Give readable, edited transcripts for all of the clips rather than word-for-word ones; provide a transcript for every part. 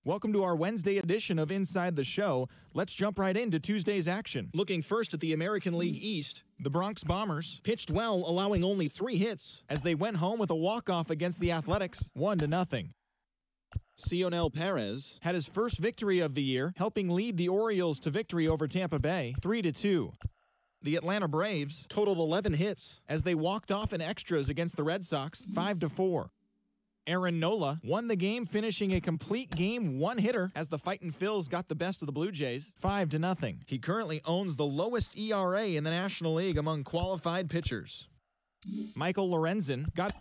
Welcome to our Wednesday edition of Inside the Show. Let's jump right into Tuesday's action. Looking first at the American League East, the Bronx Bombers pitched well, allowing only 3 hits as they went home with a walk-off against the Athletics, 1-0. Cionel Perez had his first victory of the year, helping lead the Orioles to victory over Tampa Bay, 3-2. The Atlanta Braves totaled 11 hits as they walked off in extras against the Red Sox, 5-4. Aaron Nola won the game, finishing a complete game one-hitter as the Fightin' Phils got the best of the Blue Jays, 5-0. He currently owns the lowest ERA in the National League among qualified pitchers. Michael Lorenzen got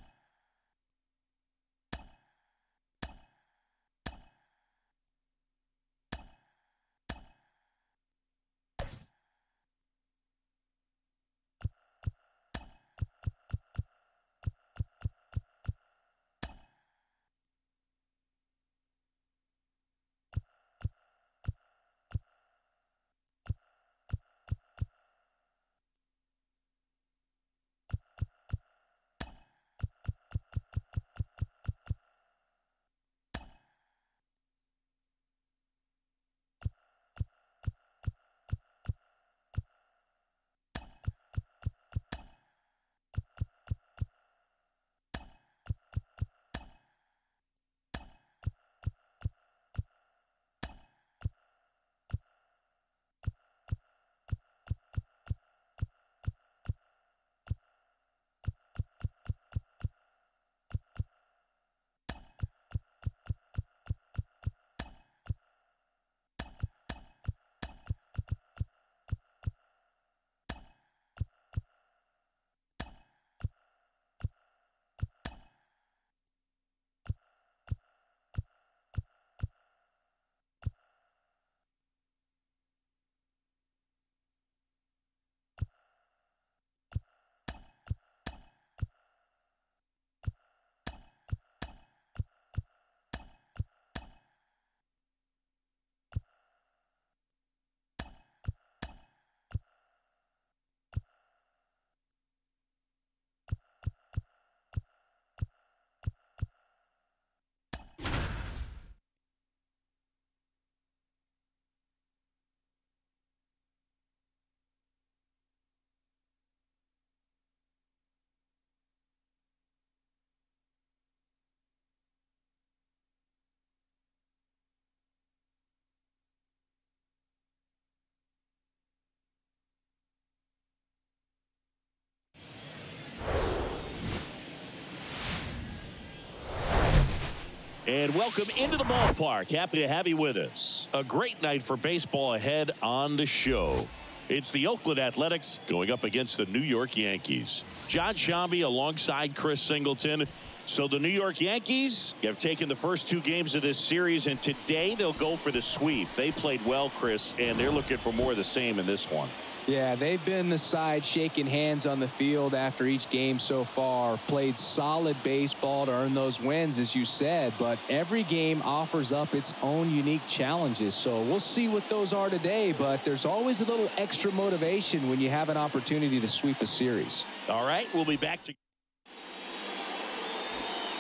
And welcome into the ballpark. Happy to have you with us. A great night for baseball ahead on the show. It's the Oakland Athletics going up against the New York Yankees. John Shambi alongside Chris Singleton. So the New York Yankees have taken the first 2 games of this series, and today they'll go for the sweep. They played well, Chris, and they're looking for more of the same in this one. Yeah, they've been the side shaking hands on the field after each game so far. Played solid baseball to earn those wins, as you said, but every game offers up its own unique challenges. So we'll see what those are today, but there's always a little extra motivation when you have an opportunity to sweep a series. All right, we'll be back to...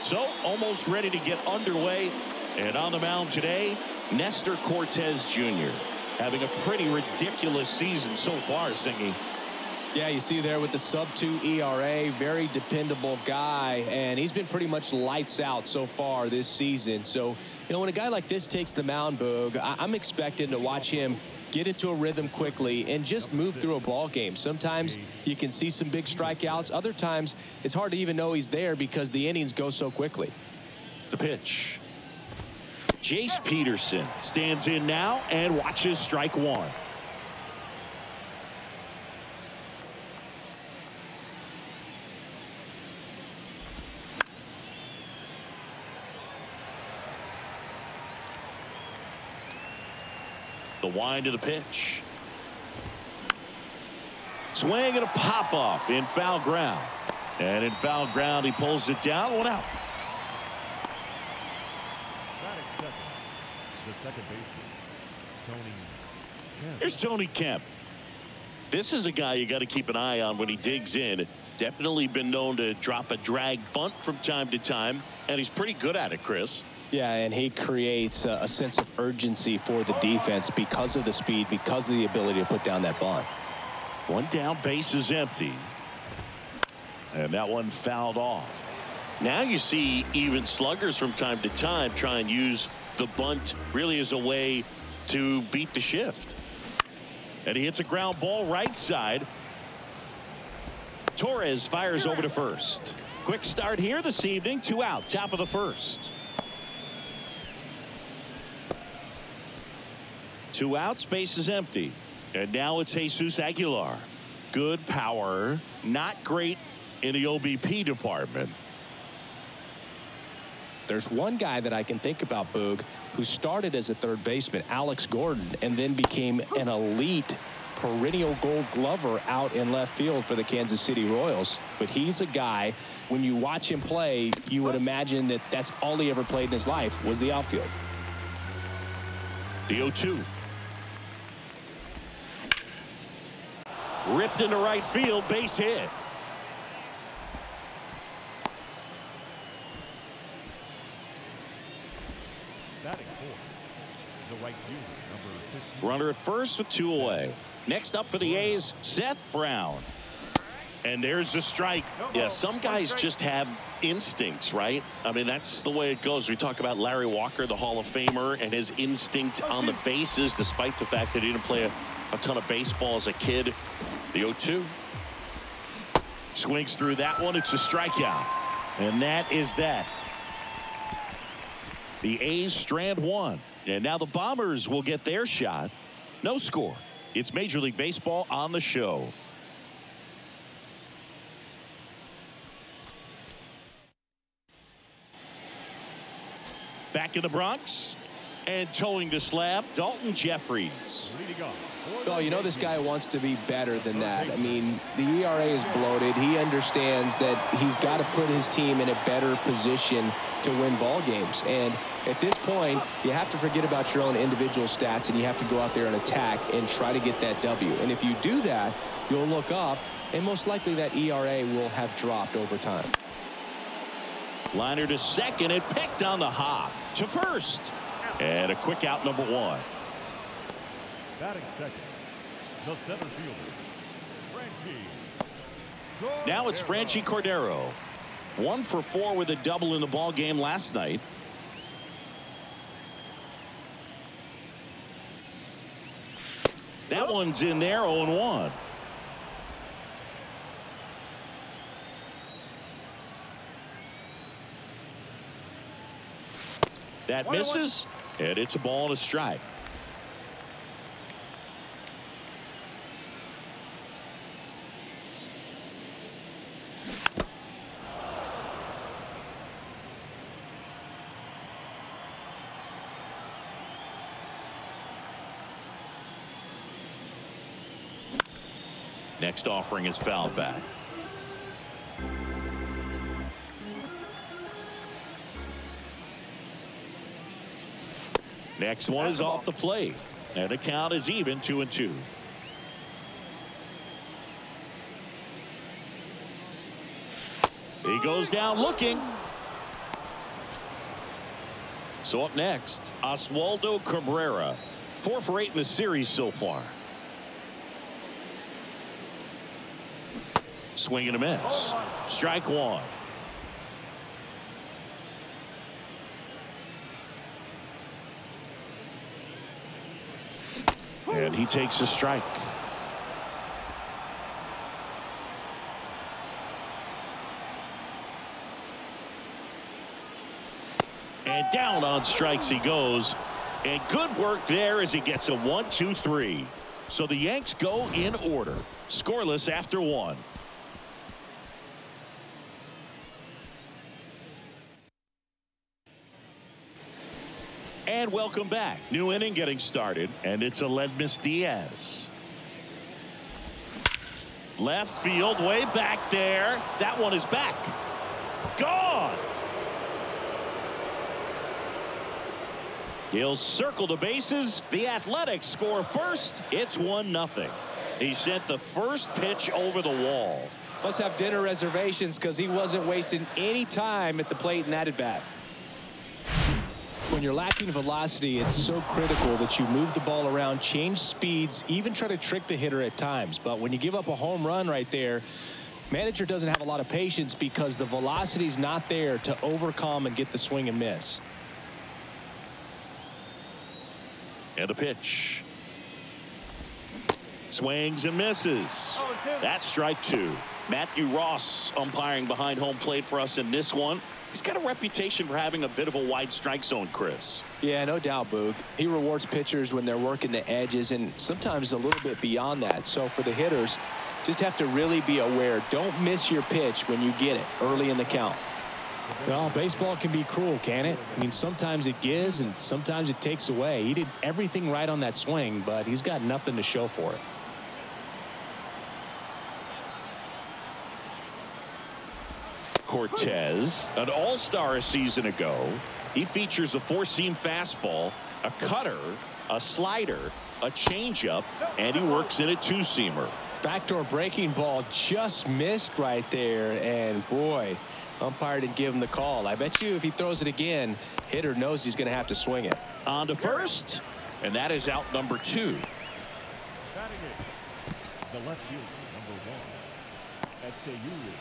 So, almost ready to get underway. And on the mound today, Nestor Cortez Jr., having a pretty ridiculous season so far, Singy. Yeah, you see there with the sub-2 ERA, very dependable guy, and he's been pretty much lights out so far this season. So, you know, when a guy like this takes the mound, Boog, I'm expecting to watch him get into a rhythm quickly and just move through a ball game. Sometimes you can see some big strikeouts. Other times it's hard to even know he's there because the innings go so quickly. The pitch. Jace Peterson stands in now and watches strike 1. The wind of the pitch. Swing and a pop off in foul ground. And in foul ground, he pulls it down. 1 out. The second baseman, Tony Kemp. Here's Tony Kemp. This is a guy you got to keep an eye on when he digs in. Definitely been known to drop a drag bunt from time to time, and he's pretty good at it, Chris. Yeah, and he creates a sense of urgency for the defense because of the speed, because of the ability to put down that bunt. One down, base is empty. And that one fouled off. Now you see even sluggers from time to time try and use the bunt really as a way to beat the shift. And he hits a ground ball right side. Torres fires over to first. Quick start here this evening. 2 out, top of the first. 2 outs, base is empty. And now it's Jesus Aguilar. Good power, not great in the OBP department. There's one guy that I can think about, Boog, who started as a third baseman, Alex Gordon, and then became an elite perennial Gold Glover out in left field for the Kansas City Royals. But he's a guy, when you watch him play, you would imagine that that's all he ever played in his life was the outfield. The 0-2. Ripped into right field, base hit. Batting fourth, the right fielder, number 15. Runner at first with 2 away. Next up for the A's, Seth Brown. And there's the strike. Yeah, some guys just have instincts, right? I mean, that's the way it goes. We talk about Larry Walker, the Hall of Famer, and his instinct on the bases, despite the fact that he didn't play a ton of baseball as a kid. The 0-2. Swings through that one. It's a strikeout. And that is that. The A's strand 1. And now the Bombers will get their shot. No score. It's Major League Baseball on the show. Back in the Bronx and towing the slab, Dalton Jeffries. Well, you know this guy wants to be better than that. I mean, the ERA is bloated. He understands that he's got to put his team in a better position to win ball games. And at this point, you have to forget about your own individual stats, and you have to go out there and attack and try to get that W. And if you do that, you'll look up, and most likely that ERA will have dropped over time. Liner to second and picked on the hop to first. And a quick out, number 1. Batting second, the center fielder, Franchi. Now it's Franchi Cordero. 1 for 4 with a double in the ball game last night. That one's in there, 0-1. That misses, and it's a ball and a strike. Next offering is fouled back. Next one is off the plate, and the count is even, 2-2. He goes down looking. So up next, Oswaldo Cabrera, 4 for 8 in the series so far. Swing and a miss. Strike 1. And he takes a strike. And down on strikes he goes. And good work there as he gets a 1-2-3. So the Yanks go in order. Scoreless after 1. And welcome back. New inning getting started, and it's Aledmys Diaz. Left field, way back there. That one is back. Gone. He'll circle the bases. The Athletics score first. It's 1-0. He sent the first pitch over the wall. Must have dinner reservations because he wasn't wasting any time at the plate in that at bat. when you're lacking velocity, it's so critical that you move the ball around, change speeds, even try to trick the hitter at times. But when you give up a home run right there, manager doesn't have a lot of patience because the velocity's not there to overcome and get the swing and miss. And a pitch. Swings and misses. That's strike two. Matthew Ross umpiring behind home plate for us in this one. He's got a reputation for having a bit of a wide strike zone, Chris. Yeah, no doubt, Boog. He rewards pitchers when they're working the edges and sometimes a little bit beyond that. So for the hitters, just have to really be aware. Don't miss your pitch when you get it early in the count. Well, baseball can be cruel, can it? I mean, sometimes it gives and sometimes it takes away. He did everything right on that swing, but he's got nothing to show for it. Cortez, an all-star a season ago. He features a four-seam fastball, a cutter, a slider, a changeup, and he works in a two-seamer. Backdoor breaking ball just missed right there, and boy, umpire didn't give him the call. I bet you if he throws it again, hitter knows he's going to have to swing it. On to first, and that is out number two. Batting it, the left fielder, number 1, Ruiz.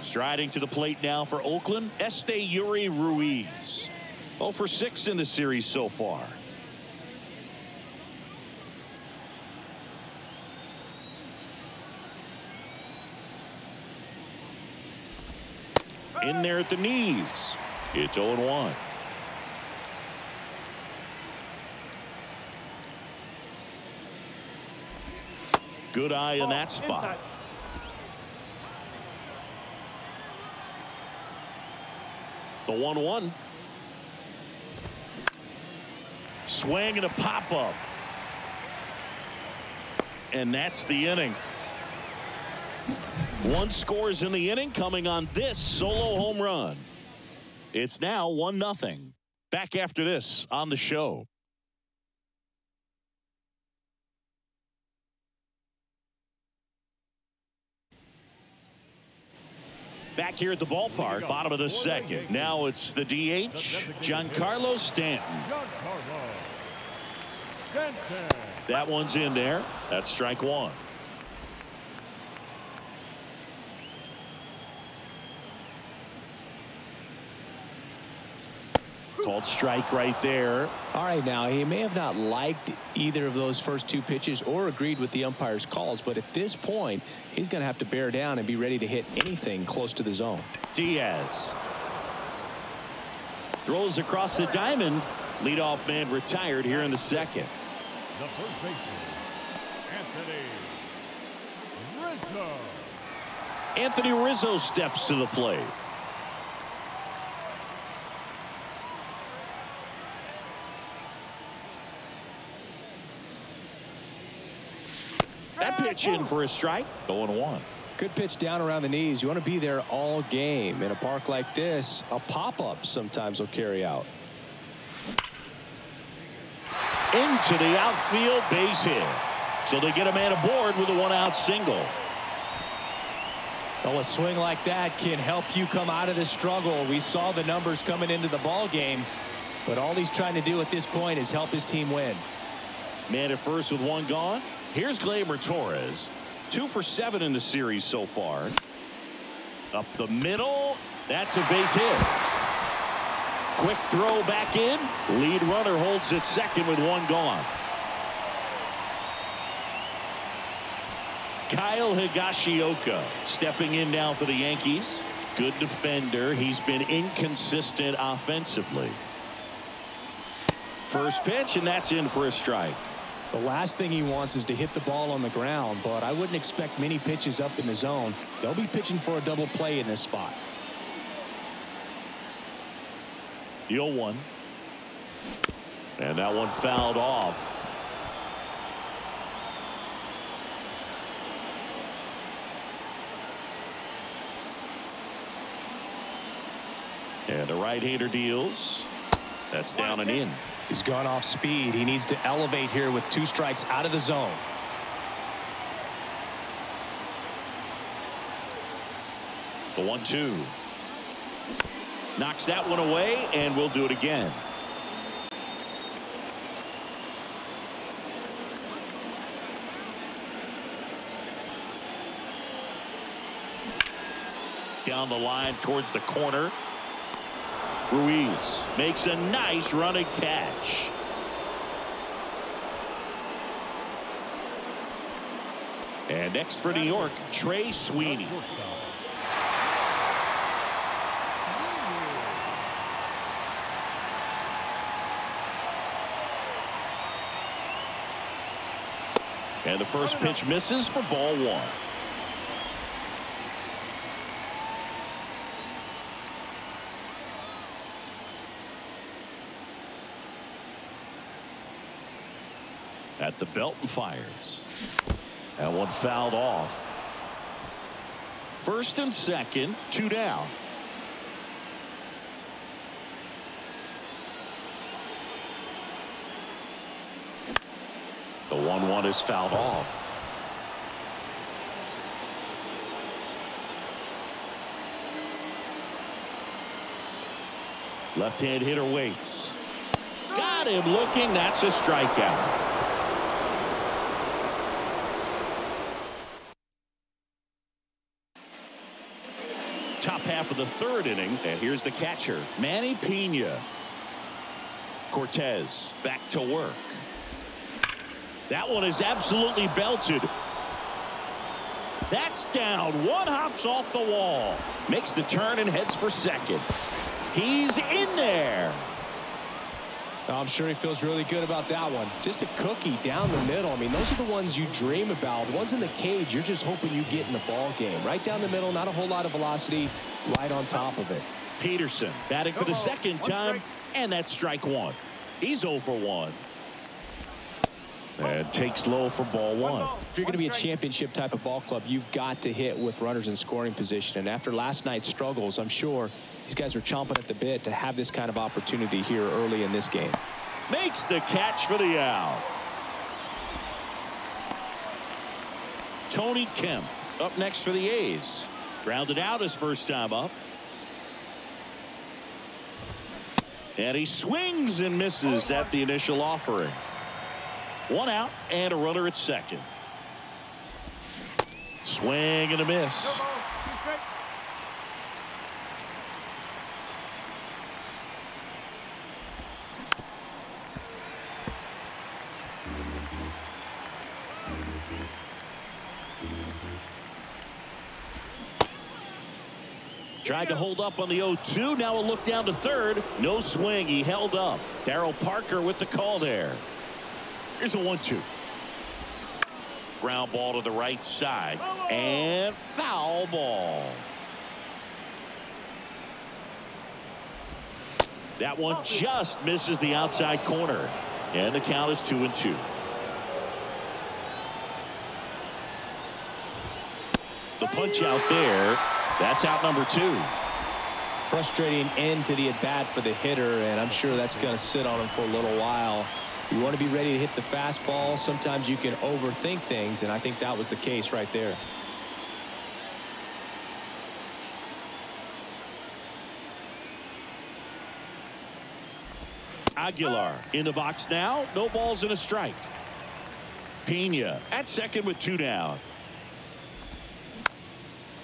Striding to the plate now for Oakland, Yuri Ruiz. 0 for 6 in the series so far. In there at the knees. It's 0-1. Good eye in that spot. The 1-1. Swing and a pop-up. And that's the inning. One scores in the inning coming on this solo home run. It's now 1-0. Back after this on the show. Back here at the ballpark, bottom of the second. Now it's the DH, Giancarlo Stanton. That one's in there. That's strike one. Called strike right there. All right, now he may have not liked either of those first two pitches or agreed with the umpire's calls, but at this point he's going to have to bear down and be ready to hit anything close to the zone. Diaz throws across the diamond. Leadoff man retired here in the second. The first baseman, Anthony Rizzo. Anthony Rizzo steps to the plate. That pitch in for a strike. 0-1. Good pitch down around the knees. You want to be there all game. In a park like this, a pop-up sometimes will carry out. Into the outfield, base hit. So they get a man aboard with a one-out single. Well, a swing like that can help you come out of the struggle. We saw the numbers coming into the ball game, but all he's trying to do at this point is help his team win. Man at first with one gone. Here's Gleyber Torres. 2 for 7 in the series so far. Up the middle. That's a base hit. Quick throw back in. Lead runner holds at second with one gone. Kyle Higashioka stepping in now for the Yankees. Good defender. He's been inconsistent offensively. First pitch, and that's in for a strike. The last thing he wants is to hit the ball on the ground, but I wouldn't expect many pitches up in the zone. They'll be pitching for a double play in this spot. The 0-1. And that one fouled off. And the right-hander deals. That's down and in. He's gone off speed. He needs to elevate here with 2 strikes out of the zone. The 1-2. Knocks that one away, and we'll do it again. down the line towards the corner. Ruiz makes a nice running catch. And next for New York, Trey Sweeney. And the first pitch misses for ball one. At the belt and fires. That one fouled off. First and second, 2 down. The 1-1 is fouled off. Left-hand hitter waits. Got him looking. That's a strikeout. Top half of the third inning, and here's the catcher, Manny Pena. Cortez back to work. That one is absolutely belted. That's down. One hops off the wall. Makes the turn and heads for second. He's in there. I'm sure he feels really good about that one. Just a cookie down the middle. I mean, those are the ones you dream about. The ones in the cage, you're just hoping you get in the ball game. Right down the middle, not a whole lot of velocity, right on top of it. Peterson batting for the second time, and that's strike one. He's 0 for 1. And takes low for ball one. If you're going to be a championship type of ball club, you've got to hit with runners in scoring position. And after last night's struggles, I'm sure these guys are chomping at the bit to have this kind of opportunity here early in this game. Makes the catch for the out. Tony Kemp up next for the A's. Grounded out his first time up. And he swings and misses at the initial offering. 1 out and a runner at second. Swing and a miss. Tried to hold up on the 0-2. Now a look down to third. No swing. He held up. Darryl Parker with the call there. Here's a 1-2. Ground ball to the right side. And foul ball. That one just misses the outside corner. And the count is 2-2. The punch out there. That's out number 2. Frustrating end to the at-bat for the hitter, and I'm sure that's going to sit on him for a little while. You want to be ready to hit the fastball. Sometimes you can overthink things, and I think that was the case right there. Aguilar in the box now. No balls and a strike. Pena at second with 2 down.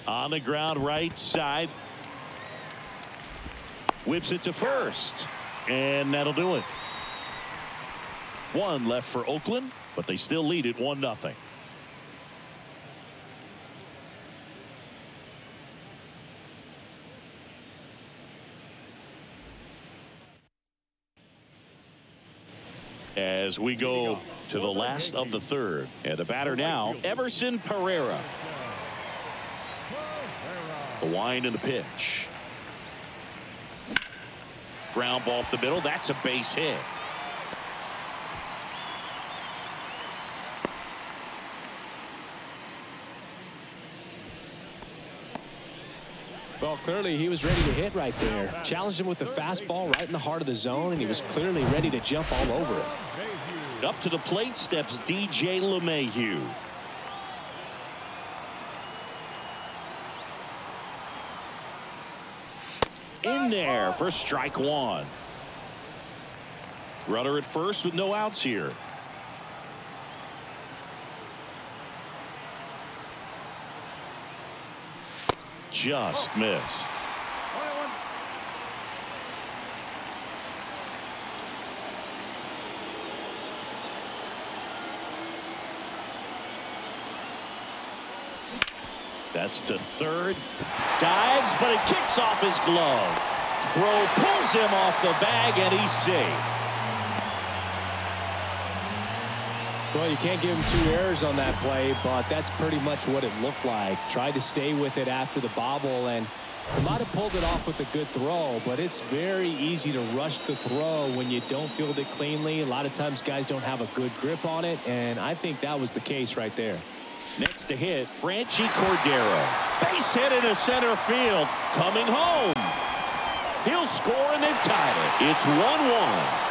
On the ground right side. Whips it to first. And that'll do it. 1 left for Oakland, but they still lead it 1-0. As we go to the last of the third. And the batter now, Everson Pereira. The wind and the pitch. Ground ball up the middle. That's a base hit. Well, clearly he was ready to hit right there. Challenged him with the fastball right in the heart of the zone, and he was clearly ready to jump all over it. Up to the plate steps DJ LeMahieu. In there for strike 1. Runner at first with no outs here. just missed. That's to third. Dives, but it kicks off his glove. Throw pulls him off the bag, and he's safe. Well, you can't give him 2 errors on that play, but that's pretty much what it looked like. Tried to stay with it after the bobble, and he might have pulled it off with a good throw, but it's very easy to rush the throw when you don't field it cleanly. A lot of times guys don't have a good grip on it, and I think that was the case right there. Next to hit, Franchi Cordero. Base hit into center field. Coming home. He'll score and they've tied it. It's 1-1.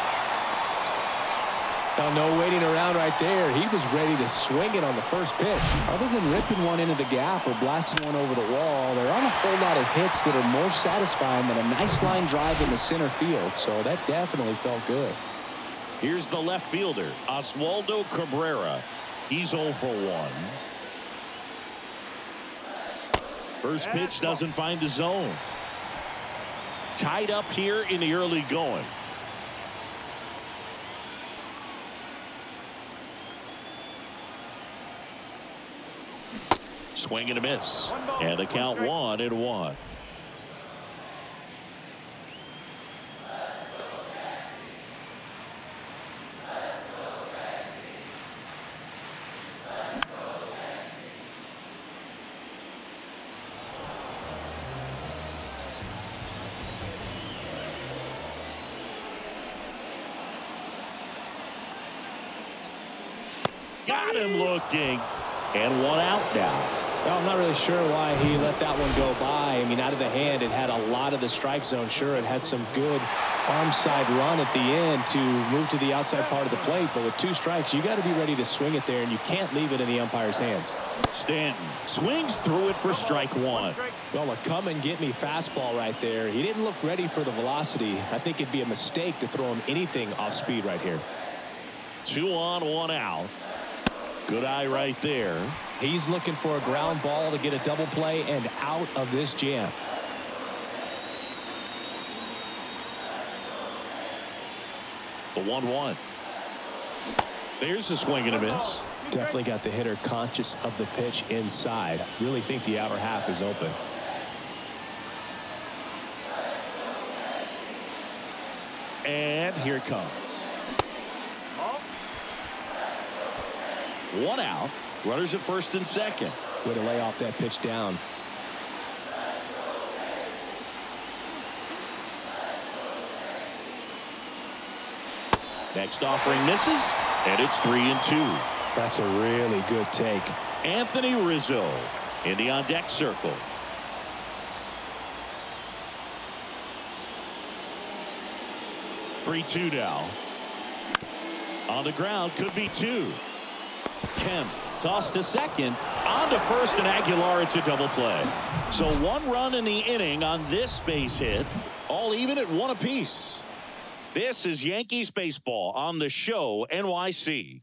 Well, no waiting around right there. He was ready to swing it on the first pitch. Other than ripping one into the gap or blasting one over the wall, there aren't a whole lot of hits that are more satisfying than a nice line drive in the center field. So that definitely felt good. Here's the left fielder, Oswaldo Cabrera. He's 0 for 1. First pitch doesn't find the zone. Tied up here in the early going. Swing and a miss. And the count 1-1. Got him looking. And 1 out now. Well, I'm not really sure why he let that one go by. I mean, out of the hand, it had a lot of the strike zone. Sure, it had some good arm side run at the end to move to the outside part of the plate. But with 2 strikes, you got to be ready to swing it there, and you can't leave it in the umpire's hands. Stanton swings through it for strike 1. Well, a come-and-get-me fastball right there. He didn't look ready for the velocity. I think it'd be a mistake to throw him anything off speed right here. 2 on, 1 out. Good eye right there. He's looking for a ground ball to get a double play and out of this jam. The 1-1. There's the swing and a miss. Definitely got the hitter conscious of the pitch inside. Really think the outer half is open. And here it comes. 1 out. Runners at first and second. Way to lay off that pitch down. Next offering misses, and it's 3-2. That's a really good take. Anthony Rizzo in the on-deck circle. Three-2 now. On the ground, could be 2. Kemp tossed to second, on to first, and Aguilar. It's a double play. So 1 run in the inning on this base hit, all even at 1 apiece. This is Yankees baseball on the show NYC.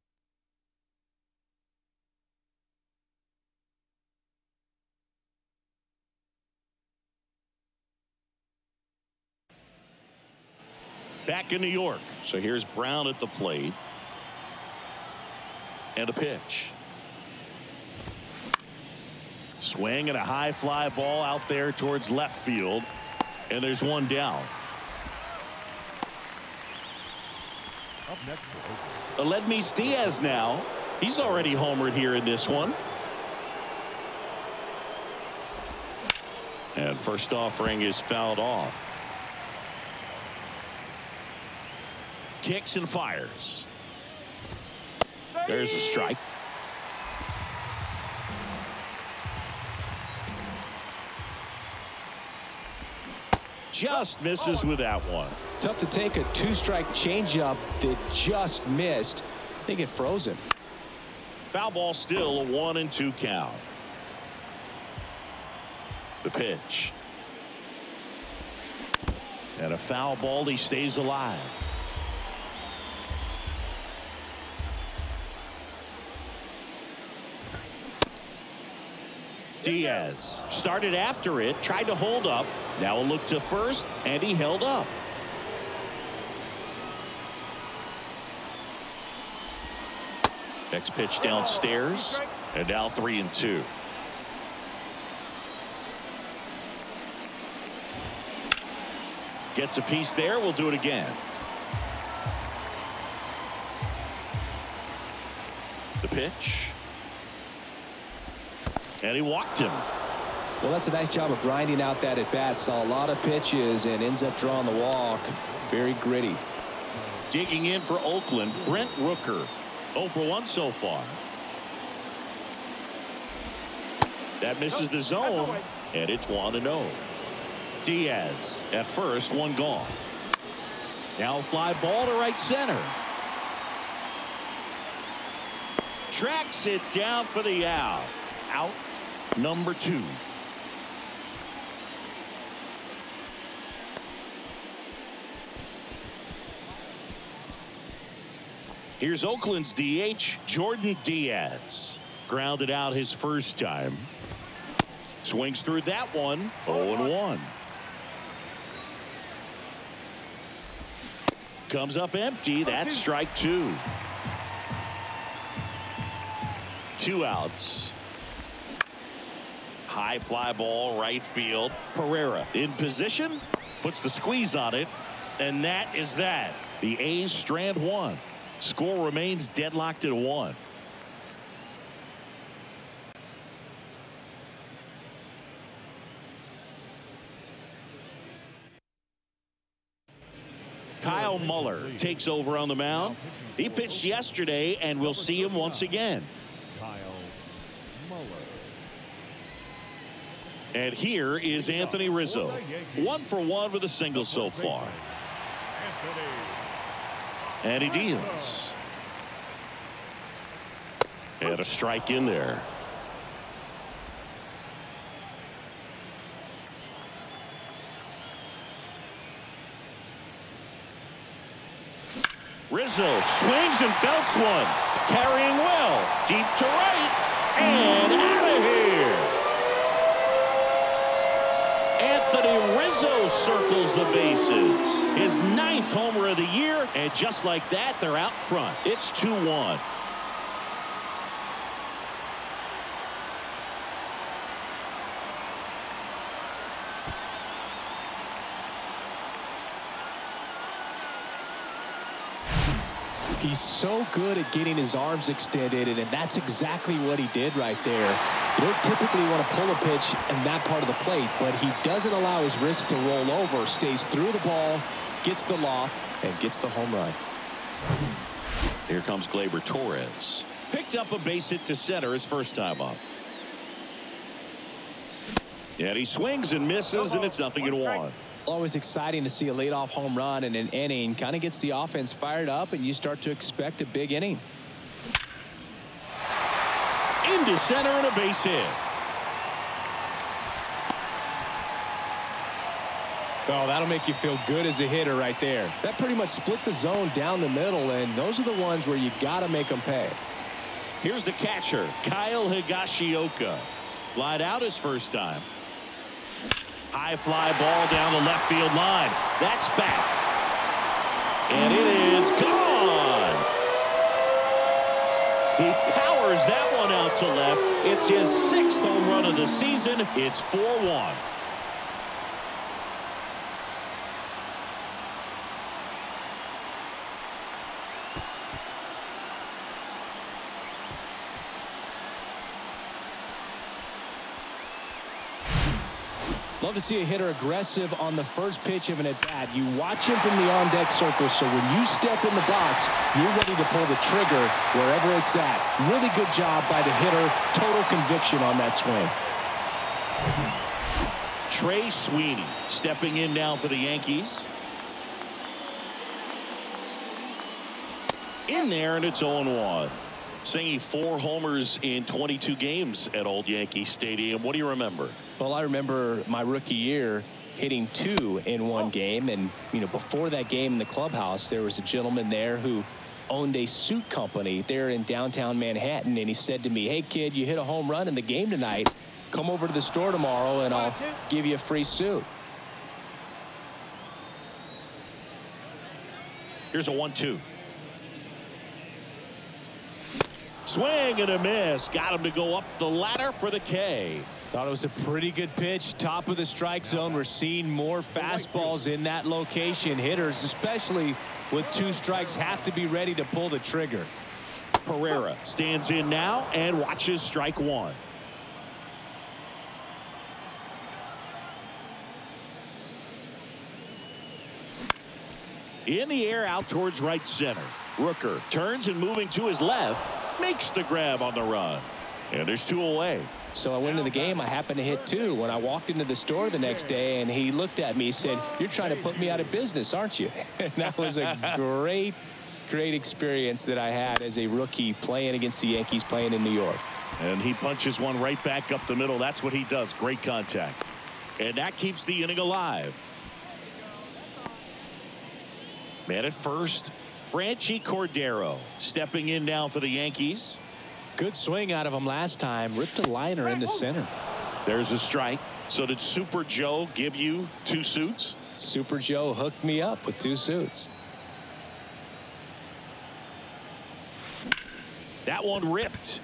Back in New York. So here's Brown at the plate. And a pitch. Swing and a high fly ball out there towards left field. And there's 1 down. Up next for Aledmys Diaz now. He's already homered here in this one. And first offering is fouled off. Kicks and fires. There's a strike. Just misses with that one. Tough to take a 2-strike changeup that just missed. I think it froze him. Foul ball, still a 1-2 count. The pitch. And a foul ball. He stays alive. Diaz started after it, tried to hold up. Now a look to first, and he held up. Next pitch downstairs, and now 3-2. Gets a piece there. We'll do it again. The pitch. And he walked him. Well, that's a nice job of grinding out that at bat. Saw a lot of pitches and ends up drawing the walk. Very gritty. Digging in for Oakland, Brent Rooker. 0 for 1 so far. That misses the zone, and it's 1-0. Diaz at first, one gone. Now fly ball to right center. Tracks it down for the out. Out number 2. Here's Oakland's DH, Jordan Diaz. Grounded out his first time. Swings through that one. 0-1. Comes up empty. That's strike 2. 2 outs. High fly ball right field. Pereira in position. Puts the squeeze on it. And that is that. The A's strand 1. Score remains deadlocked at 1. Kyle Muller takes over on the mound. He pitched yesterday, and we'll see him once again. Kyle Muller. And here is Anthony Rizzo. 1 for 1 with a single so far. And he deals. And a strike in there. Rizzo swings and belts one. Carrying well. Deep to right. And out of here. Anthony Rizzo circles the bases. His 9th homer of the year. And just like that, they're out front. It's 2-1. He's so good at getting his arms extended, and that's exactly what he did right there. You don't typically want to pull a pitch in that part of the plate, but he doesn't allow his wrist to roll over, stays through the ball, gets the loft, and gets the home run. Here comes Gleyber Torres. Picked up a base hit to center his first time up. And he swings and misses, and it's 0-1. Always exciting to see a leadoff home run in an inning. Kind of gets the offense fired up, and you start to expect a big inning. Into center and a base hit. Oh, that'll make you feel good as a hitter right there. That pretty much split the zone down the middle, and those are the ones where you got to make them pay. Here's the catcher, Kyle Higashioka. Flied out his first time. High fly ball down the left field line. That's back. And it is gone. He powers that one out to left. It's his 6th home run of the season. It's 4-1. Love to see a hitter aggressive on the first pitch of an at-bat. You watch him from the on-deck circle, so when you step in the box, you're ready to pull the trigger wherever it's at. Really good job by the hitter. Total conviction on that swing. Trey Sweeney stepping in now for the Yankees. In there, and it's 0-1. Singing 4 homers in 22 games at Old Yankee Stadium. What do you remember? Well, I remember my rookie year hitting 2 in one game. And, you know, before that game in the clubhouse, there was a gentleman there who owned a suit company there in downtown Manhattan. And he said to me, "Hey, kid, you hit a home run in the game tonight. come over to the store tomorrow and I'll give you a free suit. Here's a 1-2. Swing and a miss. Got him to go up the ladder for the K. Thought it was a pretty good pitch. Top of the strike zone. We're seeing more fastballs in that location. Hitters, especially with 2 strikes, have to be ready to pull the trigger. Pereira stands in now and watches strike 1. In the air out towards right center. Rooker turns and moving to his left. Makes the grab on the run. And there's 2 away. So I went into the game. I happened to hit 2 when I walked into the store the next day, and he looked at me. He said, "You're trying to put me out of business, aren't you?" And that was a great experience that I had as a rookie playing against the Yankees, playing in New York. And he punches one right back up the middle. That's what he does. Great contact. And that keeps the inning alive. Man at first, Franchi Cordero stepping in now for the Yankees. Good swing out of him last time. Ripped a liner into center. There's a strike. So did Super Joe give you 2 suits? Super Joe hooked me up with 2 suits. That one ripped.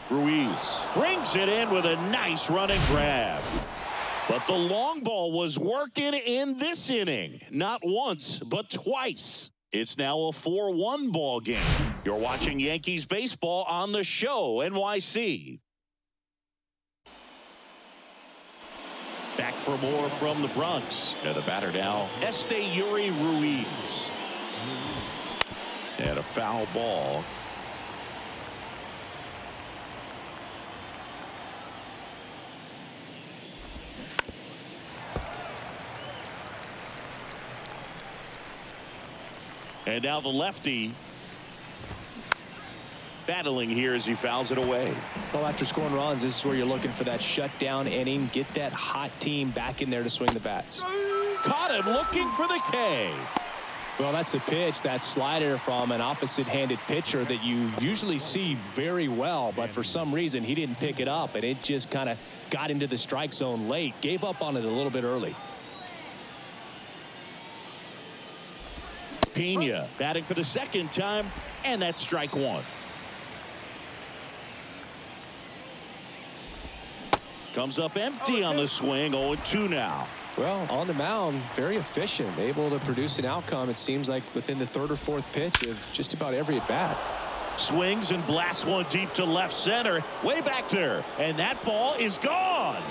Ruiz brings it in with a nice running grab. But the long ball was working in this inning. Not once, but twice. It's now a 4-1 ball game. You're watching Yankees baseball on the show, NYC. Back for more from the Bronx. And the batter now, Esteury Ruiz. And a foul ball. And now the lefty battling here as he fouls it away. Well, after scoring runs, this is where you're looking for that shutdown inning. Get that hot team back in there to swing the bats. Caught him looking for the K. Well, that's a pitch, that slider from an opposite-handed pitcher that you usually see very well, but for some reason he didn't pick it up, and it just kind of got into the strike zone late. Gave up on it a little bit early. Pena batting for the 2nd time, and that's strike 1. Comes up empty on the swing. 0-2 now. Well, on the mound, very efficient, able to produce an outcome, it seems like, within the 3rd or 4th pitch of just about every at-bat. Swings and blasts one deep to left center, way back there, and that ball is gone.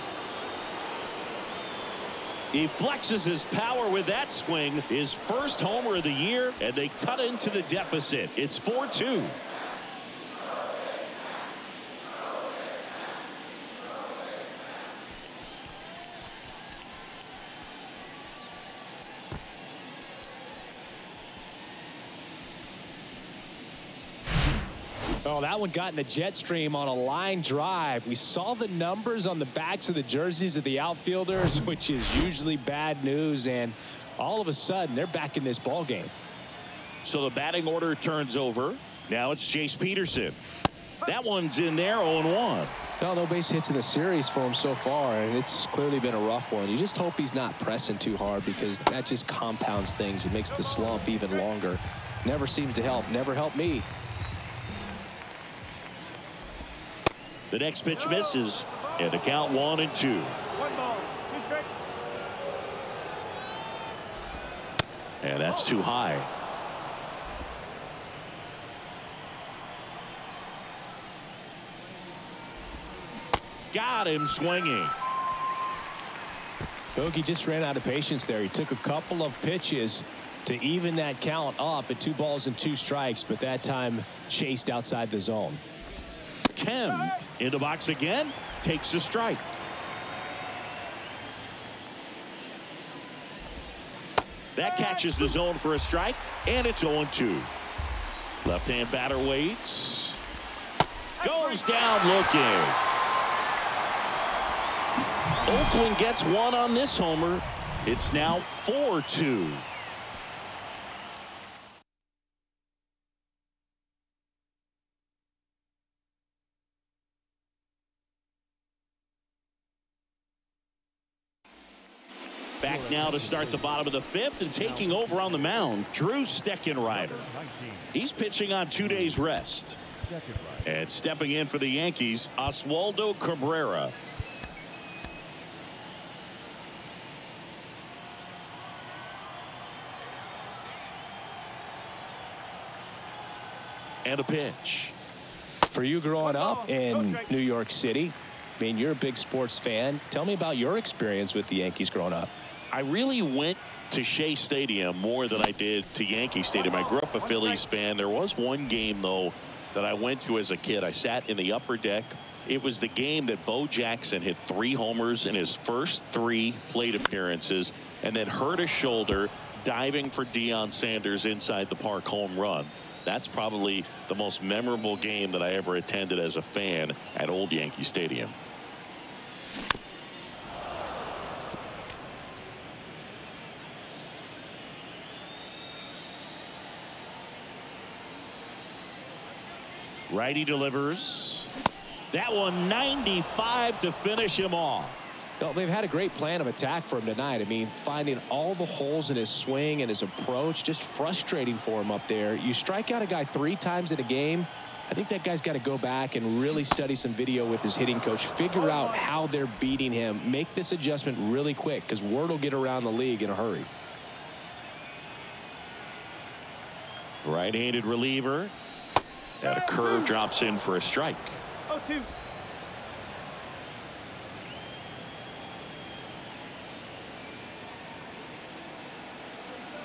He flexes his power with that swing, his first homer of the year, and they cut into the deficit. It's 4-2. Oh, that one got in the jet stream on a line drive. We saw the numbers on the backs of the jerseys of the outfielders, which is usually bad news, and all of a sudden they're back in this ball game. So the batting order turns over. Now it's Chase Peterson. That one's in there, 0-1. Well, no base hits in the series for him so far, and it's clearly been a rough one. You just hope he's not pressing too hard, because that just compounds things. It makes the slump even longer. Never seems to help. Never helped me. The next pitch misses, and the count 1-2. 1 ball, 2 strikes. And that's too high. Got him swinging. Bogey just ran out of patience there. He took a couple of pitches to even that count up at 2 balls and 2 strikes, but that time chased outside the zone. Kem in the box again, takes a strike. That catches the zone for a strike, and it's 0-2. Left-hand batter waits. Goes down looking. Oakland gets 1 on this homer. It's now 4-2. Back now to start the bottom of the 5th, and taking over on the mound, Drew Steckenrider. He's pitching on 2 days rest. And stepping in for the Yankees, Oswaldo Cabrera. And a pitch. For you growing up in New York City, I mean, you're a big sports fan. Tell me about your experience with the Yankees growing up. I really went to Shea Stadium more than I did to Yankee Stadium. I grew up a Phillies fan. There was one game, though, that I went to as a kid. I sat in the upper deck. It was the game that Bo Jackson hit 3 homers in his first 3 plate appearances and then hurt his shoulder diving for Deion Sanders' inside the park home run. That's probably the most memorable game that I ever attended as a fan at Old Yankee Stadium. Righty delivers. That one 95 to finish him off. Well, they've had a great plan of attack for him tonight. I mean, finding all the holes in his swing and his approach, just frustrating for him up there. You strike out a guy 3 times in a game. I think that guy's got to go back and really study some video with his hitting coach, figure out how they're beating him, make this adjustment really quick, because word will get around the league in a hurry. Right-handed reliever. And a curve drops in for a strike. 0-2.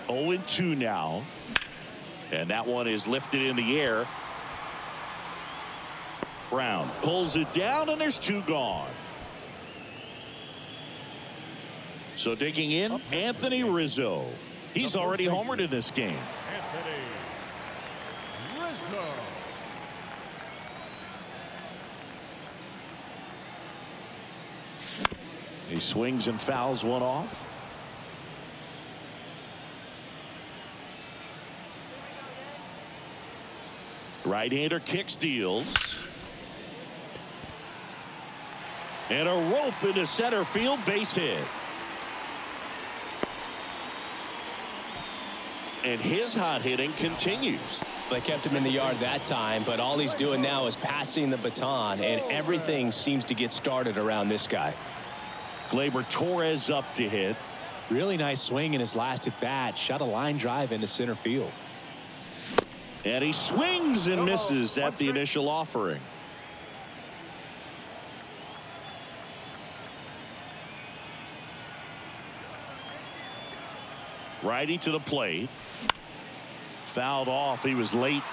Oh, 0-2 now. And that one is lifted in the air. Brown pulls it down, and there's 2 gone. So digging in, Anthony Rizzo. He's already homered in this game. Anthony Rizzo. He swings and fouls one off. Right-hander kicks, deals. And a rope into center field, base hit. And his hot hitting continues. They kept him in the yard that time, but all he's doing now is passing the baton, and everything seems to get started around this guy. Gleyber Torres up to hit. Really nice swing in his last at bat. Shot a line drive into center field. And he swings and misses at the initial offering. Righty to the plate. Fouled off. He was late.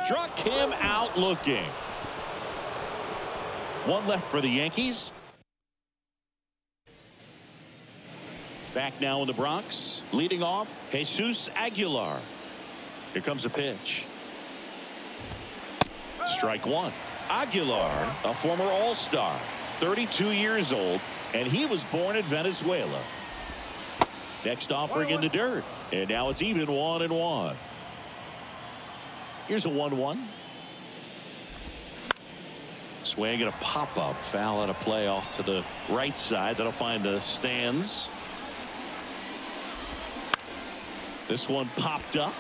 Struck him out looking. 1 left for the Yankees. Back now in the Bronx. Leading off, Jesus Aguilar. Here comes a pitch. Strike 1. Aguilar, a former All-Star, 32 years old, and he was born in Venezuela. Next offering in the dirt, and now it's even 1-1. Here's a 1-1. Swing and a pop-up. Foul out of play off to the right side. That'll find the stands. This one popped up.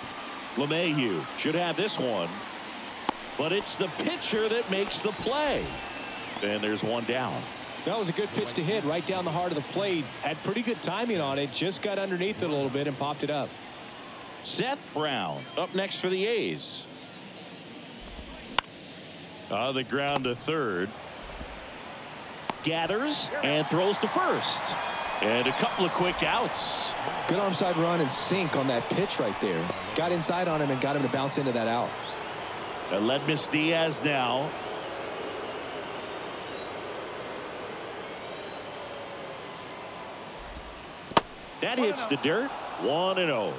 LeMahieu should have this one. But it's the pitcher that makes the play. And there's 1 down. That was a good pitch to hit right down the heart of the plate. Had pretty good timing on it. Just got underneath it a little bit and popped it up. Seth Brown up next for the A's. On the ground to third. Gathers and throws to first. And a couple of quick outs. Good onside run and sink on that pitch right there. Got inside on him and got him to bounce into that out. Aledmys Diaz now. That hits the dirt. 1-0.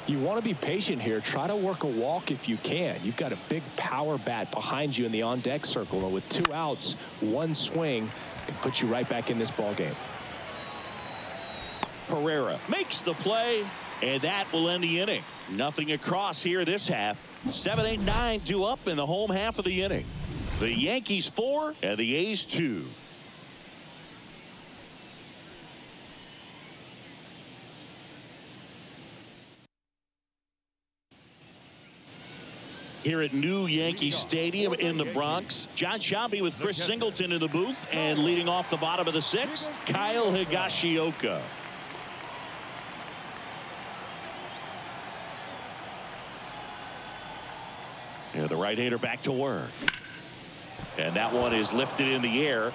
You want to be patient here. Try to work a walk if you can. You've got a big power bat behind you in the on-deck circle. And with 2 outs, 1 swing can put you right back in this ball game. Pereira makes the play, And that will end the inning. Nothing across here this half. 7, 8, 9 due up in the home half of the inning. The Yankees 4 and the A's 2. Here at New Yankee Stadium in the Bronx, John Shambi with Chris Singleton in the booth, and leading off the bottom of the 6th, Kyle Higashioka. And the right-hander back to work. And that one is lifted in the air.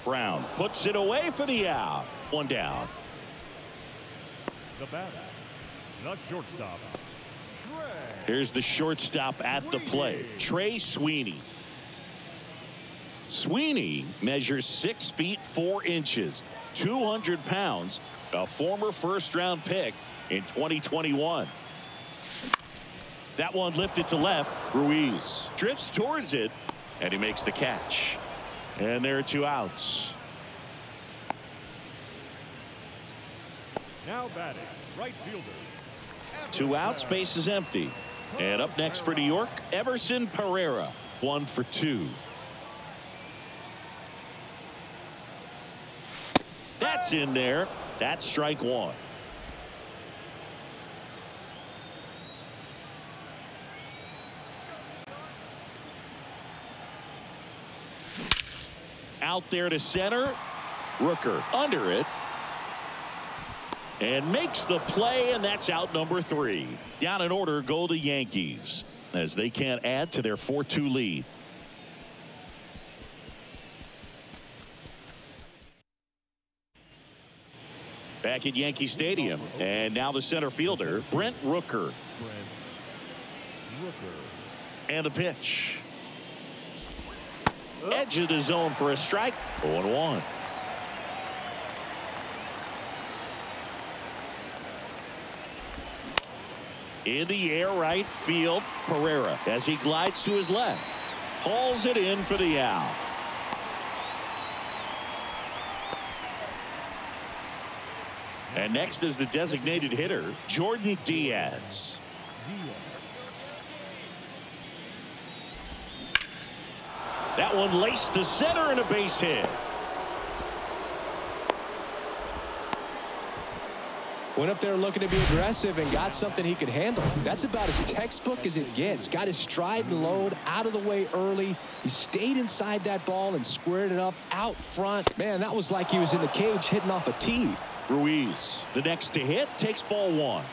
Brown puts it away for the out. 1 down. The batter, the shortstop. Here's the shortstop at the plate, Trey Sweeney. Sweeney measures 6 feet 4 inches, 200 pounds, a former first-round pick in 2021. That one lifted to left. Ruiz drifts towards it, and he makes the catch. And there are 2 outs. Now batting, right fielder. 2 outs, base is empty. And up next for New York, Everson Pereira, 1 for 2. That's in there. That's strike 1. Out there to center. Rooker under it. And makes the play, and that's out number 3. Down in order go the Yankees as they can't add to their 4-2 lead. Back at Yankee Stadium, and now the center fielder, Brent Rooker. And the pitch. Edge of the zone for a strike. 0-1. In the air right field, Pereira, as he glides to his left, hauls it in for the out. And next is the designated hitter, Jordan Diaz. That one laced to center and a base hit. Went up there looking to be aggressive and got something he could handle. That's about as textbook as it gets. Got his stride and load out of the way early. He stayed inside that ball and squared it up out front. Man, that was like he was in the cage hitting off a tee. Ruiz, the next to hit, takes ball 1.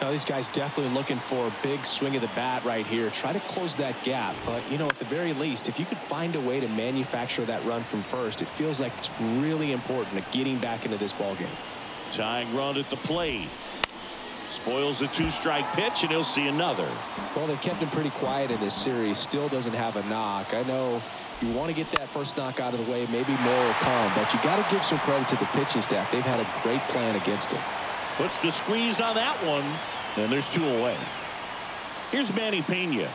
Now, these guys definitely looking for a big swing of the bat right here. Try to close that gap. But, you know, at the very least, if you could find a way to manufacture that run from first, it feels like it's really important to getting back into this ballgame. Tying run at the plate. Spoils the 2-strike pitch, and he'll see another. Well, they've kept him pretty quiet in this series. Still doesn't have a knock. I know you want to get that first knock out of the way. Maybe more will come. But you got to give some credit to the pitching staff. They've had a great plan against him. Puts the squeeze on that one. And there's 2 away. Here's Manny Pena.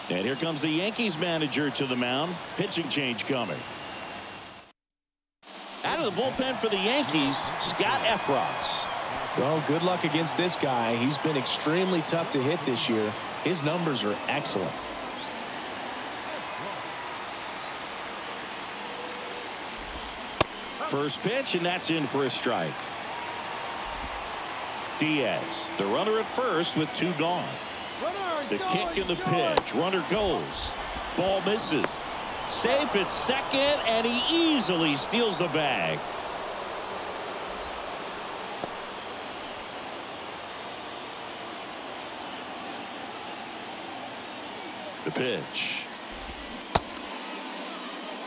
And here comes the Yankees manager to the mound. Pitching change coming. Out of the bullpen for the Yankees, Scott Efros. Well, good luck against this guy. He's been extremely tough to hit this year. His numbers are excellent. First pitch, and that's in for a strike. Diaz, the runner at first with 2 gone. The kick and the pitch. Runner goes. Ball misses. Safe at second, and he easily steals the bag. The pitch.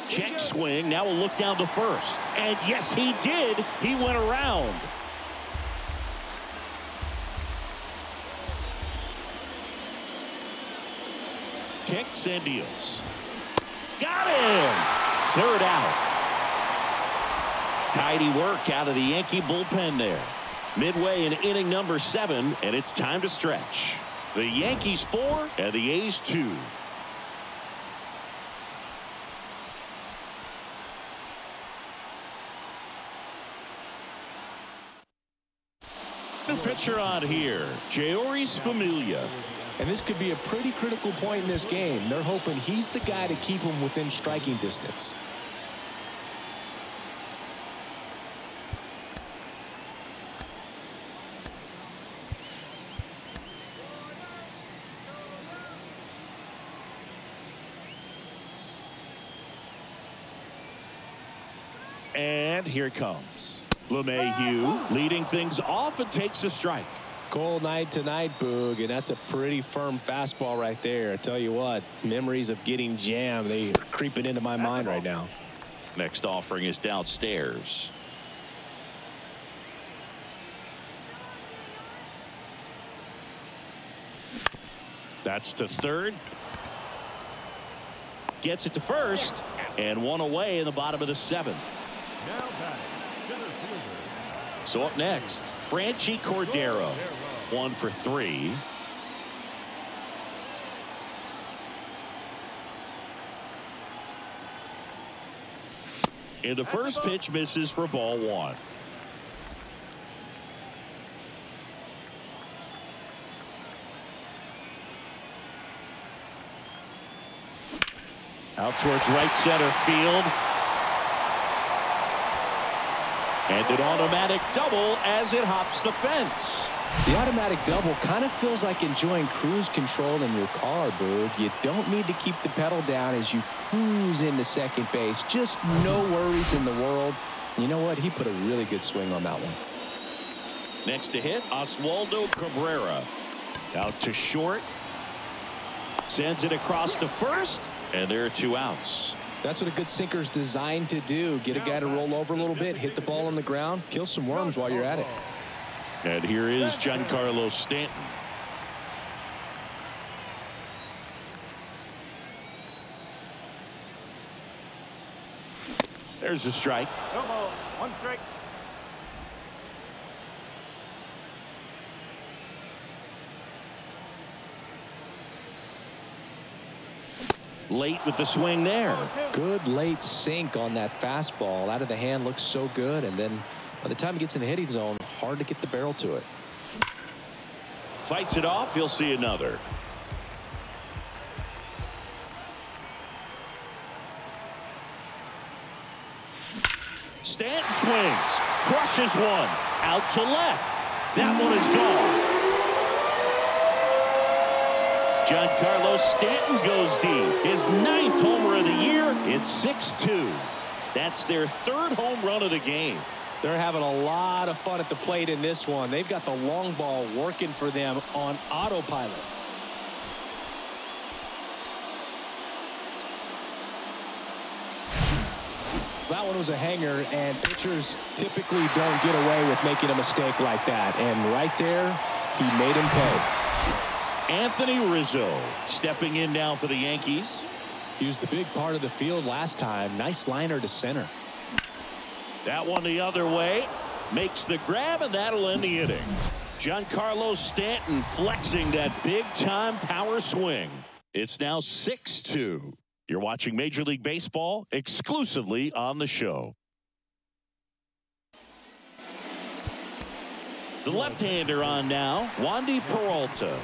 Check swing. Now we'll look down to first. And yes, he did. He went around. Kicks and deals. Got him. 3rd out. Tidy work out of the Yankee bullpen there. Midway in inning number 7, and it's time to stretch. The Yankees 4 and the A's 2. New pitcher on here, Jeurys Familia. And this could be a pretty critical point in this game. They're hoping he's the guy to keep them within striking distance. And here it comes. LeMahieu leading things off and takes a strike. Cold night tonight, Boog, and that's a pretty firm fastball right there. I tell you what, memories of getting jammed, they are creeping into my mind right now. Next offering is downstairs. That's to third. Gets it to first, and one away in the bottom of the seventh. Now batting, center fielder. So up next, Franchy Cordero. 1 for 3. And the first pitch misses for ball 1. Out towards right center field. And an automatic double as it hops the fence. The automatic double kind of feels like enjoying cruise control in your car, Boog. You don't need to keep the pedal down as you cruise into second base. Just no worries in the world. You know what? He put a really good swing on that one. Next to hit, Oswaldo Cabrera. Out to short. Sends it across to first. And there are 2 outs. That's what a good sinker's designed to do. Get a guy to roll over a little bit, hit the ball on the ground, kill some worms while you're at it. And here is Giancarlo Stanton. There's a strike. 1 strike. Late with the swing there. Good late sink on that fastball. Out of the hand, looks so good, and then by the time he gets in the hitting zone, hard to get the barrel to it. Fights it off. He'll see another. Stanton swings, crushes one, out to left. That one is gone. Giancarlo Stanton goes deep. His 9th homer of the year. It's 6-2. That's their 3rd home run of the game. They're having a lot of fun at the plate in this one. They've got the long ball working for them on autopilot. That one was a hanger, and pitchers typically don't get away with making a mistake like that. And right there, he made him pay. Anthony Rizzo stepping in now for the Yankees. He was the big part of the field last time. Nice liner to center. That one the other way. Makes the grab, and that'll end the inning. Giancarlo Stanton flexing that big-time power swing. It's now 6-2. You're watching Major League Baseball exclusively on the show. The left-hander on now, Wandy Peralta.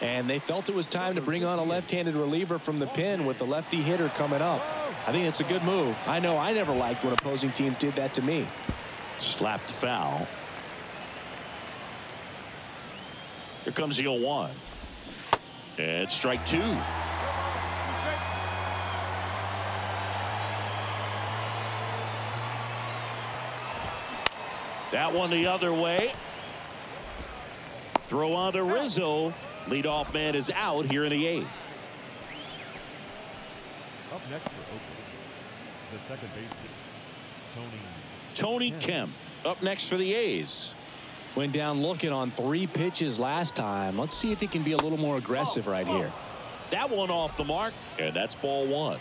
And they felt it was time to bring on a left-handed reliever from the pen with the lefty hitter coming up. I think it's a good move. I know I never liked when opposing teams did that to me. Slapped foul. Here comes the 0-1. And strike 2. That one the other way. Throw on to Rizzo. Leadoff man is out here in the 8th. Up next for Oakland, the second baseman, Tony Kemp up next for the A's. Went down looking on 3 pitches last time. Let's see if he can be a little more aggressive right here. That one off the mark, and that's ball 1.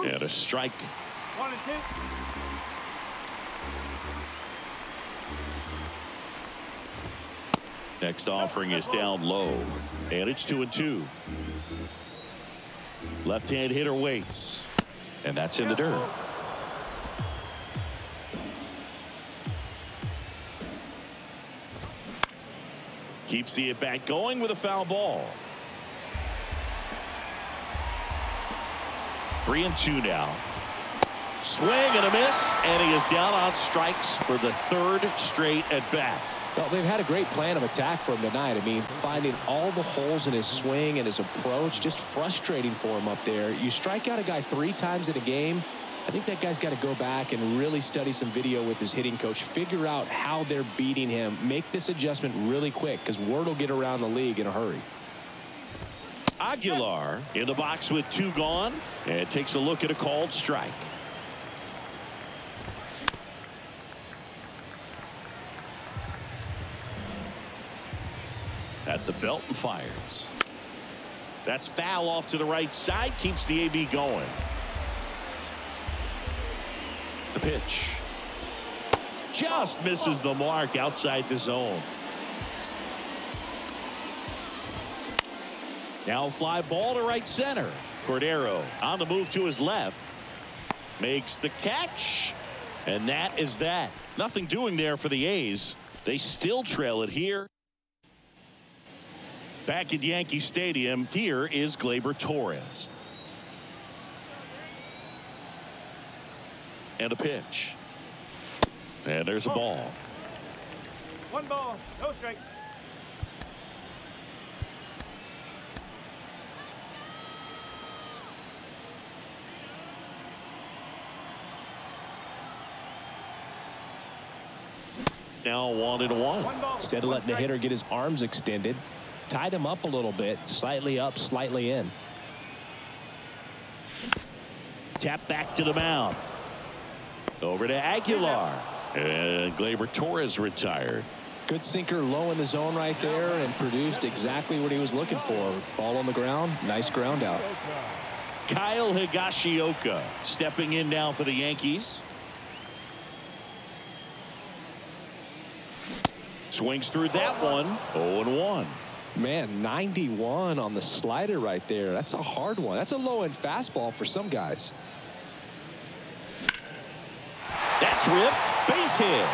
And a strike. 1 and 2. Next offering is down low. And it's 2-2. Left-hand hitter waits. And that's in the dirt. Keeps the at-bat going with a foul ball. 3-2 now. Swing and a miss, and he is down on strikes for the third straight at-bat. Well, they've had a great plan of attack for him tonight. I mean, finding all the holes in his swing and his approach, just frustrating for him up there. You strike out a guy 3 times in a game, I think that guy's got to go back and really study some video with his hitting coach, figure out how they're beating him, make this adjustment really quick, because word will get around the league in a hurry. Aguilar in the box with 2 gone, and takes a look at a called strike. At the belt and fires. That's foul off to the right side, keeps the AB going. The pitch. Just misses the mark outside the zone. Now fly ball to right center. Cordero on the move to his left. Makes the catch. And that is that. Nothing doing there for the A's. They still trail it here. Back at Yankee Stadium, here is Gleyber Torres. And a pitch. And there's a ball. 1 ball, no strike. Now 1-1. Instead of letting the hitter get his arms extended, tied him up a little bit, slightly up, slightly in. Tap back to the mound. Over to Aguilar. And Gleyber Torres retired. Good sinker low in the zone right there and produced exactly what he was looking for. Ball on the ground. Nice ground out. Kyle Higashioka stepping in now for the Yankees. Swings through that one. 0-1. Man, 91 on the slider right there. That's a hard one. That's a low-end fastball for some guys. That's ripped. Base hit.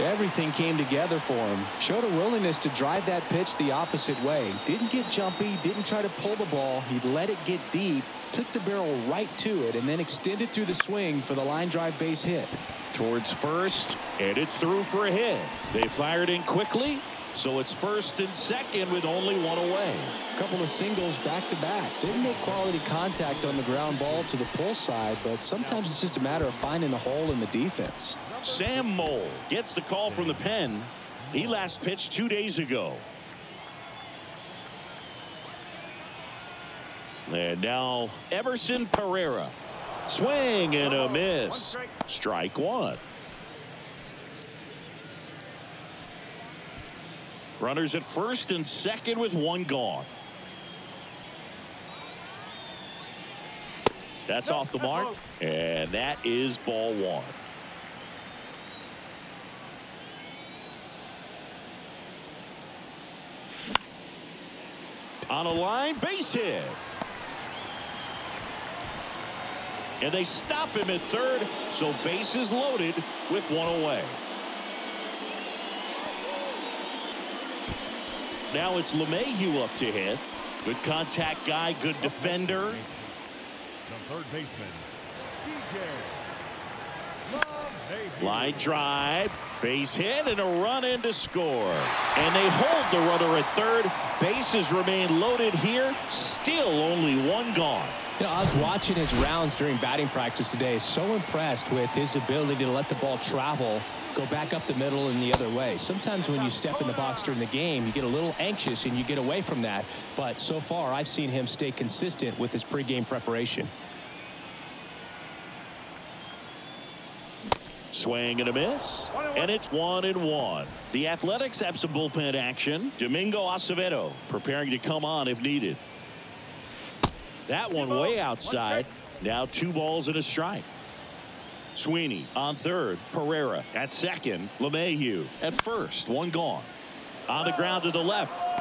Everything came together for him. Showed a willingness to drive that pitch the opposite way. Didn't get jumpy, didn't try to pull the ball. He let it get deep, took the barrel right to it, and then extended through the swing for the line drive base hit. Towards first, and it's through for a hit. They fired in quickly, so it's first and second with only 1 away. A couple of singles back to back. Didn't make quality contact on the ground ball to the pull side, but sometimes it's just a matter of finding a hole in the defense. Sam Mole gets the call from the pen. He last pitched 2 days ago. And now Everson Pereira. Swing and a miss. Strike 1. Runners at first and second with 1 gone. That's off the mark, and that is ball 1. On a line, base hit. And they stop him at third, so base is loaded with 1 away. Now it's LeMahieu up to hit. Good contact guy, good defender. The third baseman, DJ. Line drive, base hit, and a run in to score. And they hold the runner at third. Bases remain loaded here. Still only 1 gone. You know, I was watching his rounds during batting practice today. So impressed with his ability to let the ball travel, go back up the middle and the other way. Sometimes when you step in the box during the game, you get a little anxious and you get away from that. But so far, I've seen him stay consistent with his pregame preparation. Swing and a miss, and it's 1-1. The Athletics have some bullpen action. Domingo Acevedo preparing to come on if needed. That one way outside. Now 2 balls and a strike. Sweeney on third. Pereira at second. LeMahieu at first. One gone. On the ground to the left.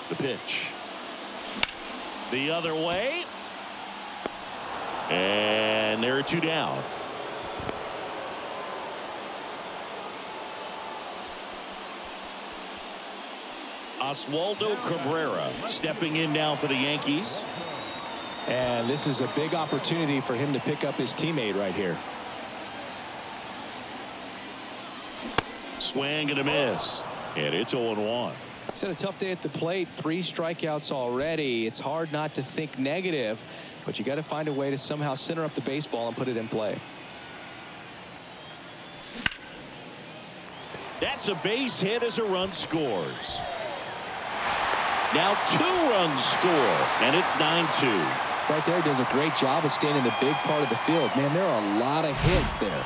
The pitch. The other way. And there are two down. Oswaldo Cabrera stepping in now for the Yankees. And this is a big opportunity for him to pick up his teammate right here. Swing and a miss. And it's 0-1. He's had a tough day at the plate. 3 strikeouts already. It's hard not to think negative, but you got to find a way to somehow center up the baseball and put it in play. That's a base hit as a run scores. Now 2 runs score, and it's 9-2. Right there, does a great job of staying in the big part of the field. Man, there are a lot of hits there.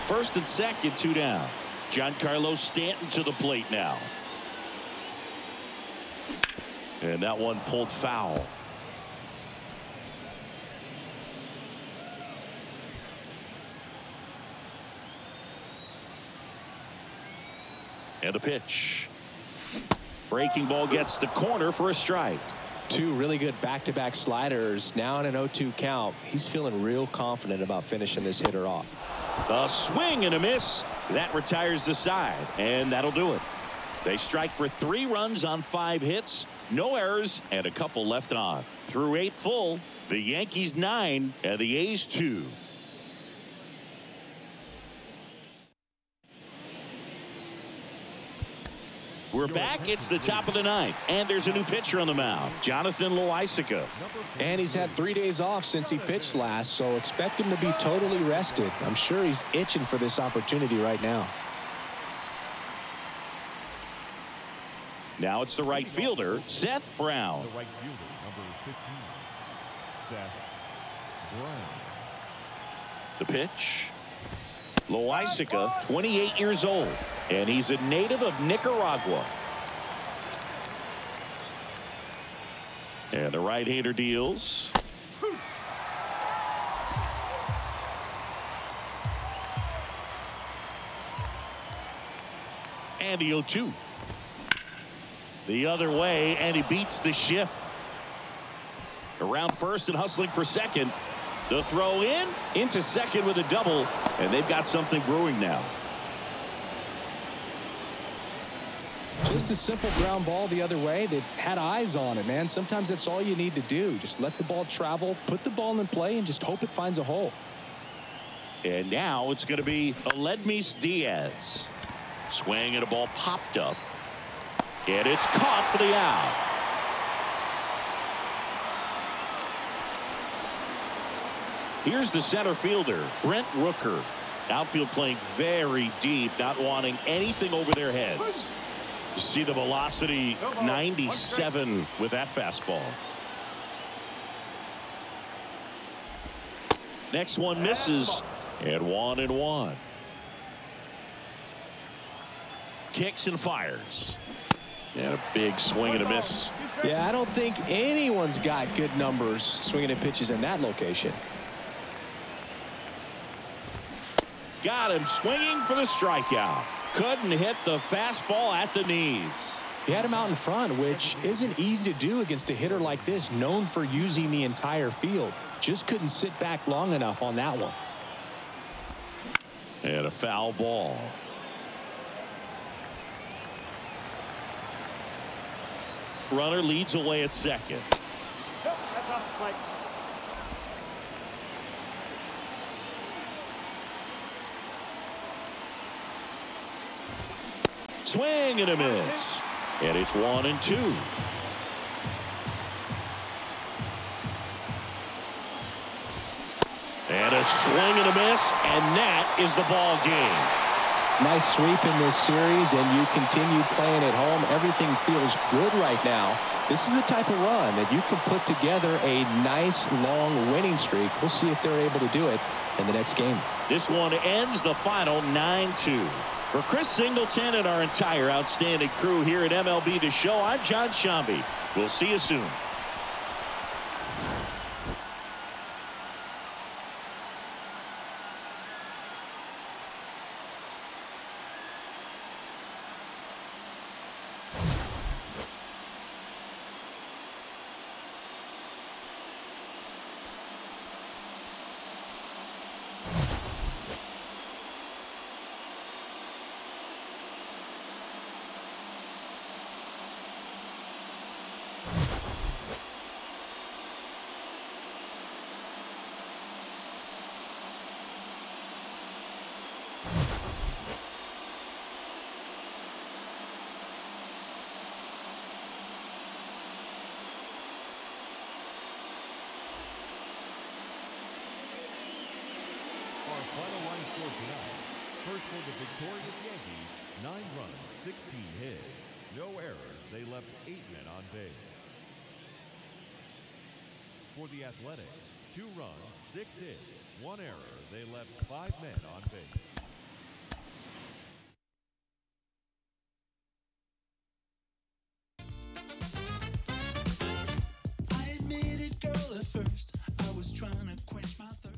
First and second, 2 down. Giancarlo Stanton to the plate now. And that one pulled foul. And a pitch. Breaking ball gets the corner for a strike. 2 really good back-to-back sliders. Now in an 0-2 count. He's feeling real confident about finishing this hitter off. A swing and a miss. That retires the side, and that'll do it. They strike for 3 runs on 5 hits, no errors, and a couple left on. Through 8 full, the Yankees 9 and the A's 2. We're back. It's the top of the 9th, and there's a new pitcher on the mound, Jonathan Loaisiga. And he's had 3 days off since he pitched last, so expect him to be totally rested. I'm sure he's itching for this opportunity right now. Now it's the right fielder, Seth Brown. The right fielder, number 15, Seth Brown. The pitch. Loaisiga, 28 years old, and he's a native of Nicaragua. And the right-hander deals. And the 0-2. The other way, and he beats the shift. Around first and hustling for second. The throw in into second with a double, and they've got something brewing now. Just a simple ground ball the other way. They've had eyes on it, man. Sometimes that's all you need to do. Just let the ball travel, put the ball in play, and just hope it finds a hole. And now it's going to be Aledmys Diaz. Swing and a ball popped up. And it's caught for the out. Here's the center fielder, Brent Rooker. Outfield playing very deep, not wanting anything over their heads. You see the velocity, 97 with that fastball. Next one misses, and 1-1. Kicks and fires. And a big swing and a miss. Yeah, I don't think anyone's got good numbers swinging at pitches in that location. Got him swinging for the strikeout. Couldn't hit the fastball at the knees. He had him out in front, which isn't easy to do against a hitter like this, known for using the entire field. Just couldn't sit back long enough on that one. And a foul ball. Runner leads away at second. Swing and a miss. And it's 1-2. And a swing and a miss, and that is the ball game. Nice sweep in this series, and you continue playing at home. Everything feels good right now. This is the type of run that you can put together a nice long winning streak. We'll see if they're able to do it in the next game. This one ends the final 9-2. For Chris Singleton and our entire outstanding crew here at MLB The Show, I'm John Shambi. We'll see you soon. Our final line score tonight. First for the victorious Yankees, 9 runs, 16 hits. No errors. They left 8 men on base. For the Athletics, 2 runs, 6 hits, 1 error. They left 5 men on base. I admit it, girl, at first I was trying to quench my thirst.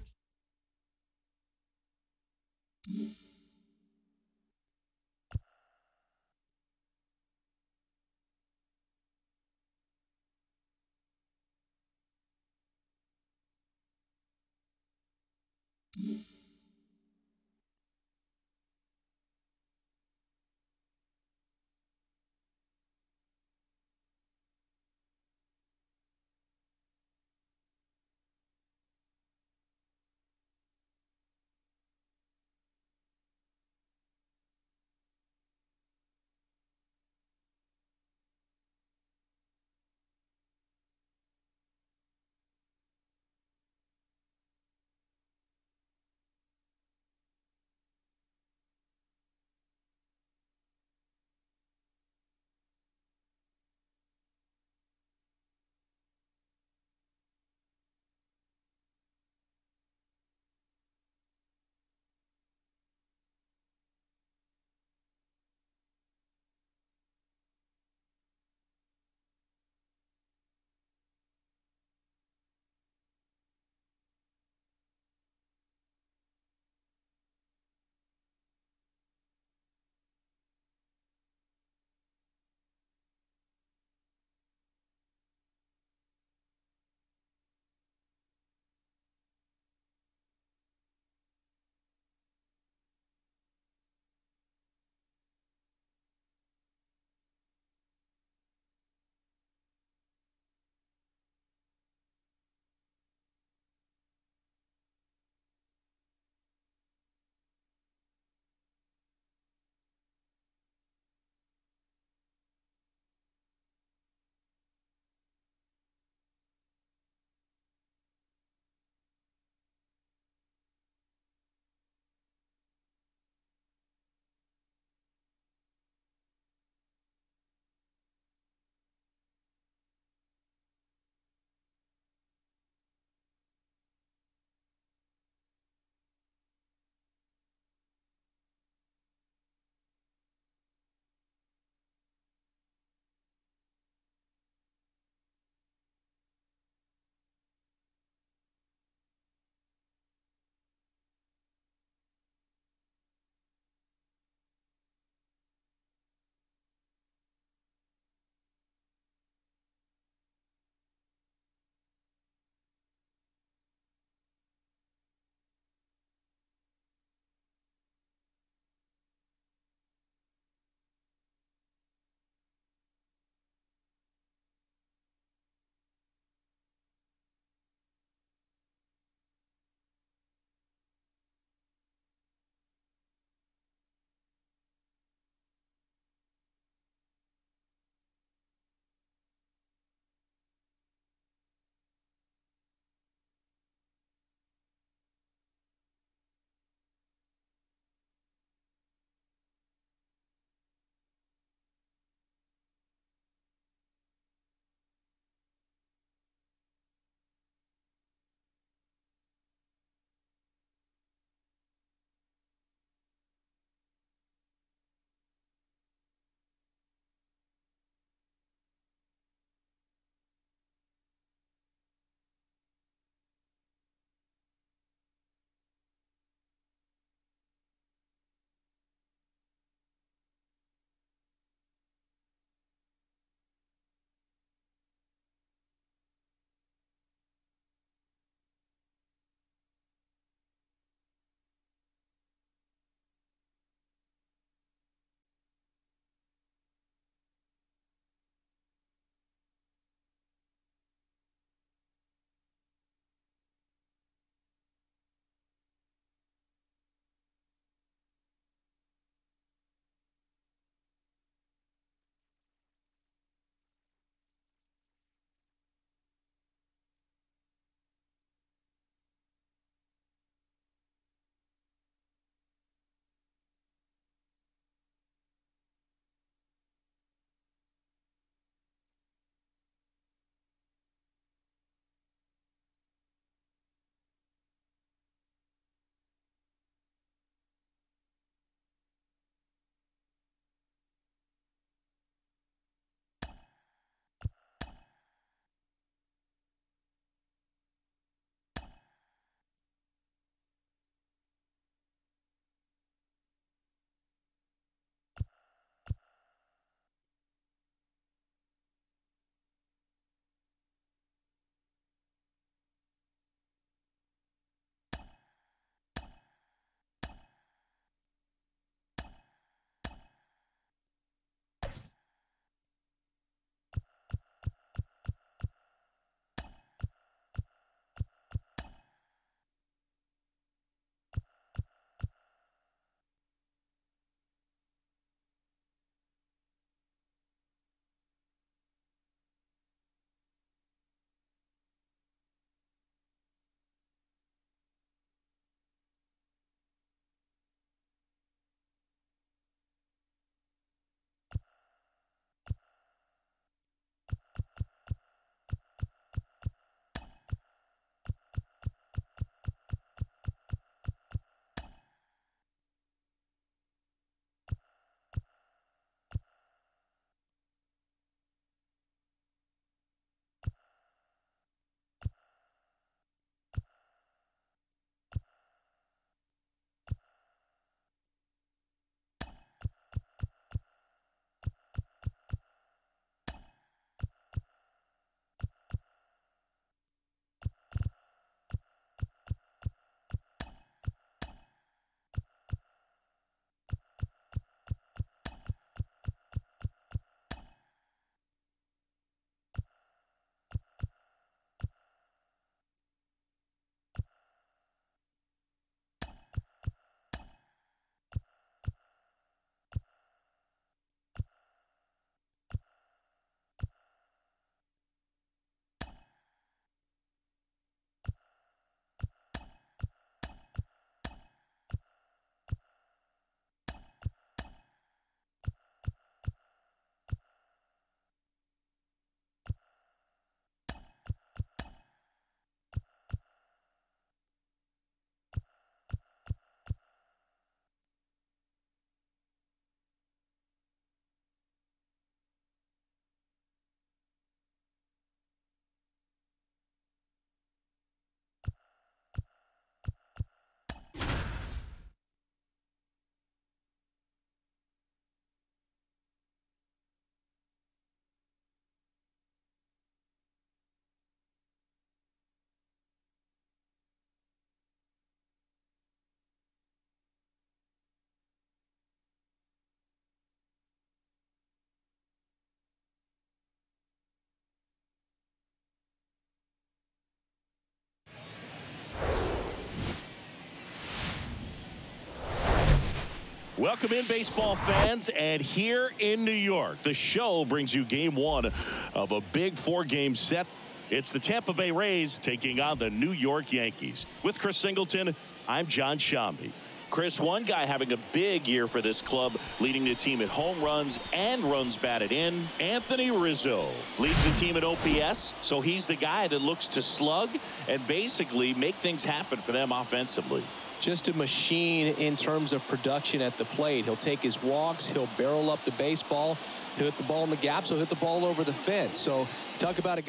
Welcome in, baseball fans, and here in New York, the show brings you game one of a big four-game set. It's the Tampa Bay Rays taking on the New York Yankees. With Chris Singleton, I'm John Shambi. Chris, one guy having a big year for this club, leading the team in home runs and runs batted in. Anthony Rizzo leads the team at OPS, so he's the guy that looks to slug and basically make things happen for them offensively. Just a machine in terms of production at the plate. He'll take his walks. He'll barrel up the baseball. He'll hit the ball in the gaps. He'll hit the ball over the fence. So talk about a guy.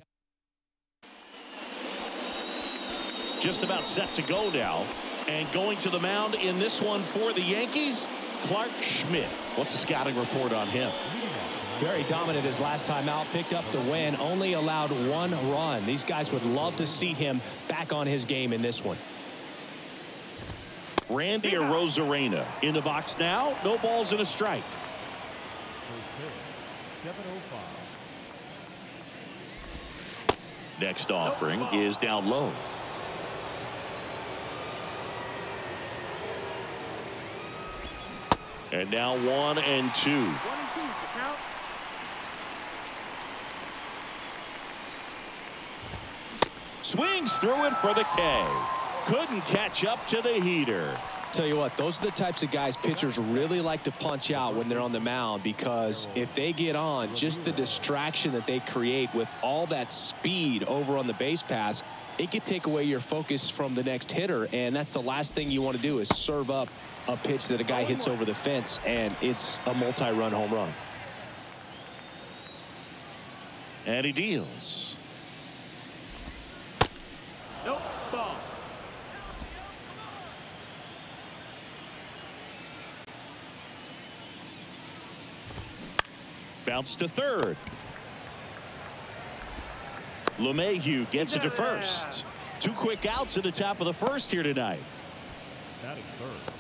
Just about set to go now. And going to the mound in this one for the Yankees, Clark Schmidt. What's the scouting report on him? Very dominant his last time out. Picked up the win. Only allowed one run. These guys would love to see him back on his game in this one. Randy Arozarena in the box now. No balls and a strike. 7:05. Next offering is down low. And now 1-2. Swings through it for the K. Couldn't catch up to the heater. Tell you what, those are the types of guys pitchers really like to punch out when they're on the mound, because if they get on, just the distraction that they create with all that speed over on the base pass, it could take away your focus from the next hitter, and that's the last thing you want to do is serve up a pitch that a guy hits over the fence, and it's a multi-run home run. And he deals. Nope, ball. Bounce to third. LeMahieu gets it to first. Two quick outs at the top of the first here tonight. Batting third,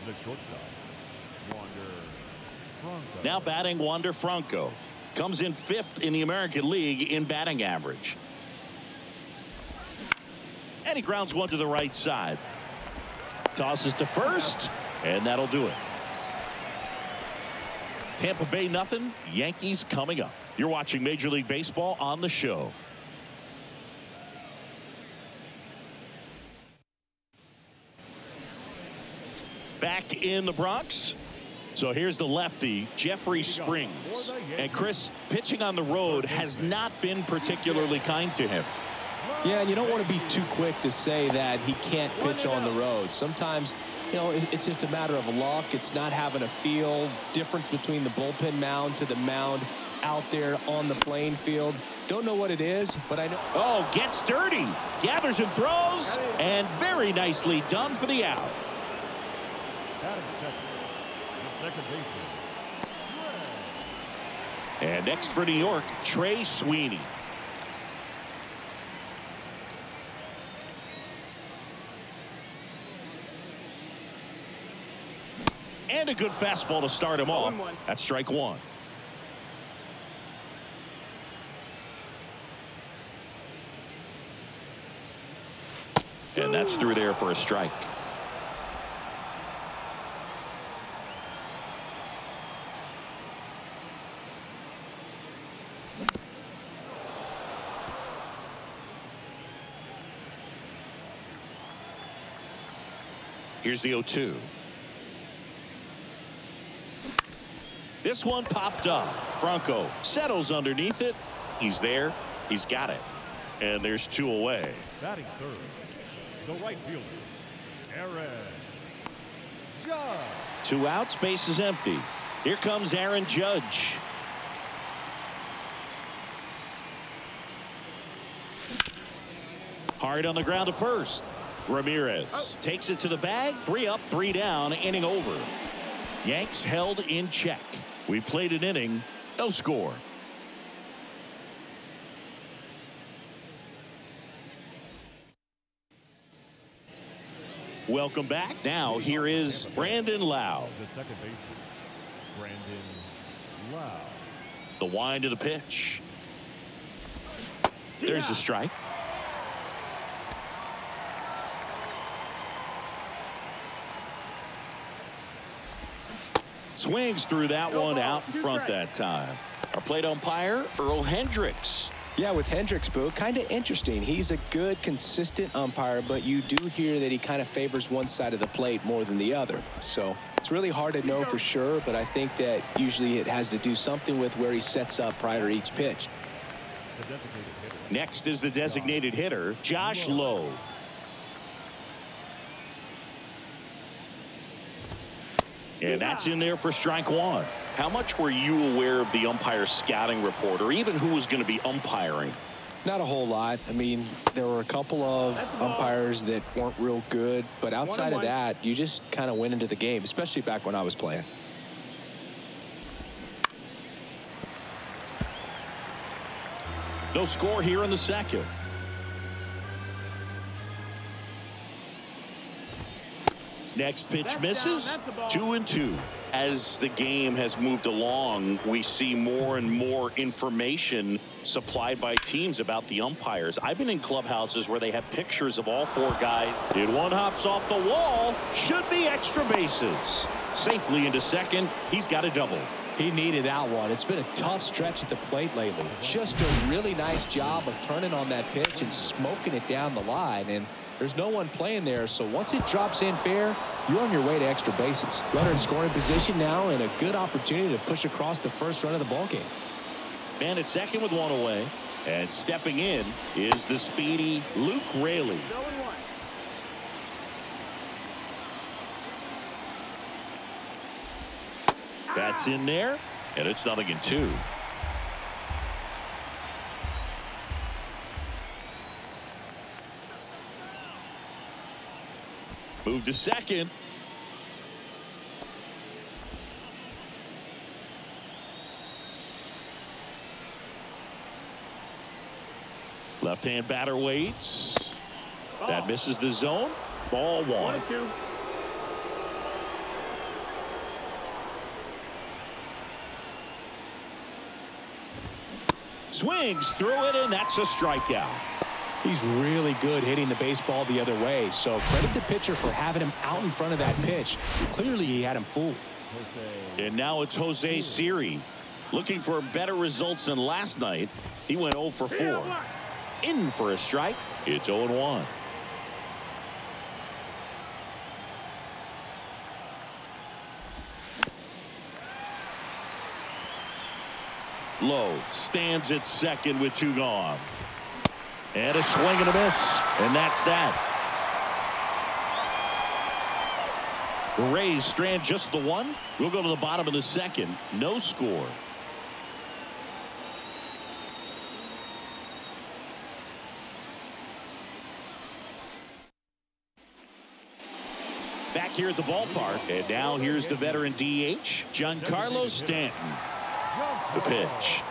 the shortstop, Wander Franco. Now batting Wander Franco. Comes in fifth in the American League in batting average. And he grounds one to the right side. Tosses to first, and that'll do it. Tampa Bay nothing, Yankees coming up. You're watching Major League Baseball on the show. Back in the Bronx. So here's the lefty, Jeffrey Springs. And Chris, pitching on the road has not been particularly kind to him. Yeah, and you don't want to be too quick to say that he can't pitch on the road. Sometimes, you know, it's just a matter of luck. It's not having a feel. Difference between the bullpen mound to the mound out there on the playing field. Don't know what it is, but I know. Oh, gets dirty. Gathers and throws. And very nicely done for the out. Batting second, the second baseman. And next for New York, Trey Sweeney. And a good fastball to start him off. That's strike one. And that's through there for a strike. Here's the 0-2. This one popped up. Franco settles underneath it. He's there. He's got it. And there's two away. Batting third, the right fielder, Aaron Judge. Two outs, base is empty. Here comes Aaron Judge. Hard on the ground to first. Ramirez takes it to the bag. 3 up, 3 down, inning over. Yanks held in check. We played an inning, no score. Welcome back. Now here is Brandon Lau. The second baseman, Brandon Lau. The wind to the pitch. There's the strike. Swings through that one out in front that time. Our plate umpire, Earl Hendricks. Yeah, with Hendricks, Boo, kind of interesting. He's a good, consistent umpire, but you do hear that he kind of favors one side of the plate more than the other. So it's really hard to know for sure, but I think that usually it has to do something with where he sets up prior to each pitch. Next is the designated hitter, Josh Lowe. And that's in there for strike one. How much were you aware of the umpire scouting report, or even who was going to be umpiring? Not a whole lot. I mean, there were a couple of umpires that weren't real good, but outside of that, you just kind of went into the game, especially back when I was playing. No score here in the second. Next pitch misses. 2-2. As the game has moved along, we see more and more information supplied by teams about the umpires. I've been in clubhouses where they have pictures of all four guys. And one hops off the wall. Should be extra bases. Safely into second. He's got a double. He needed that one. It's been a tough stretch at the plate lately. Just a really nice job of turning on that pitch and smoking it down the line. And there's no one playing there, so once it drops in fair, you're on your way to extra bases. Runner in scoring position now, and a good opportunity to push across the first run of the ballgame. Man at second with one away. And stepping in is the speedy Luke Raley. That's in there, and it's 0-2. Move to second. Left-hand batter waits. That misses the zone. Ball one. 1-2. Swings through it, and that's a strikeout. He's really good hitting the baseball the other way, so credit the pitcher for having him out in front of that pitch. Clearly, he had him fooled. And now it's Jose Siri. Looking for better results than last night. He went 0 for 4. In for a strike. It's 0-1. Lowe stands at second with 2 gone. And a swing and a miss. And that's that. The Rays strand just the one. We'll go to the bottom of the second. No score. Back here at the ballpark. And now here's the veteran DH, Giancarlo Stanton. The pitch.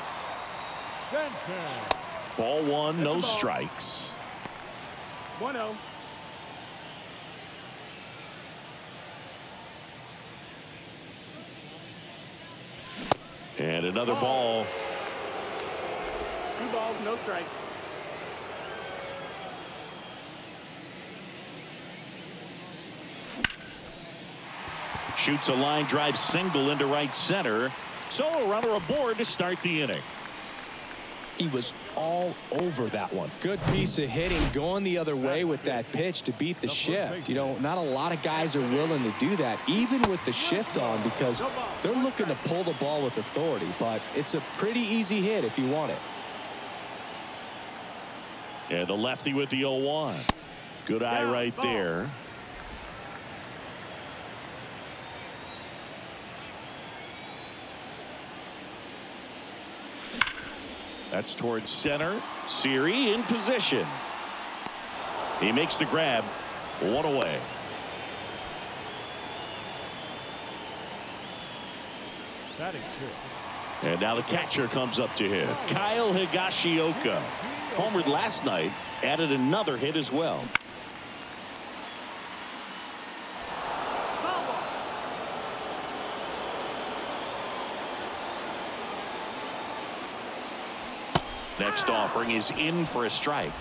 Ball one, no strikes. 1-0. And another ball. 2 balls, no strikes. Shoots a line drive single into right center. So a runner aboard to start the inning. He was all over that one. Good piece of hitting going the other way with that pitch to beat the shift. You know, not a lot of guys are willing to do that, even with the shift on, because they're looking to pull the ball with authority. But it's a pretty easy hit if you want it. And the lefty with the 0-1. Good eye right there. That's towards center. Siri in position. He makes the grab. 1 away. And now the catcher comes up to hit. Kyle Higashioka. Homered last night. Added another hit as well. Next offering is in for a strike.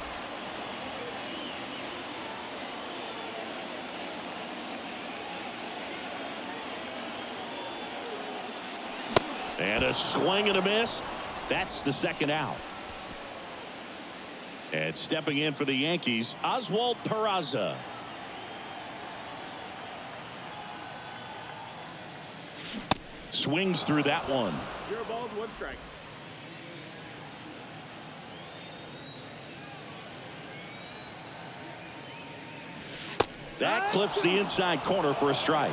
And a swing and a miss. That's the second out. And stepping in for the Yankees, Oswald Peraza. Swings through that one. 0 balls, 1 strike. That clips the inside corner for a strike.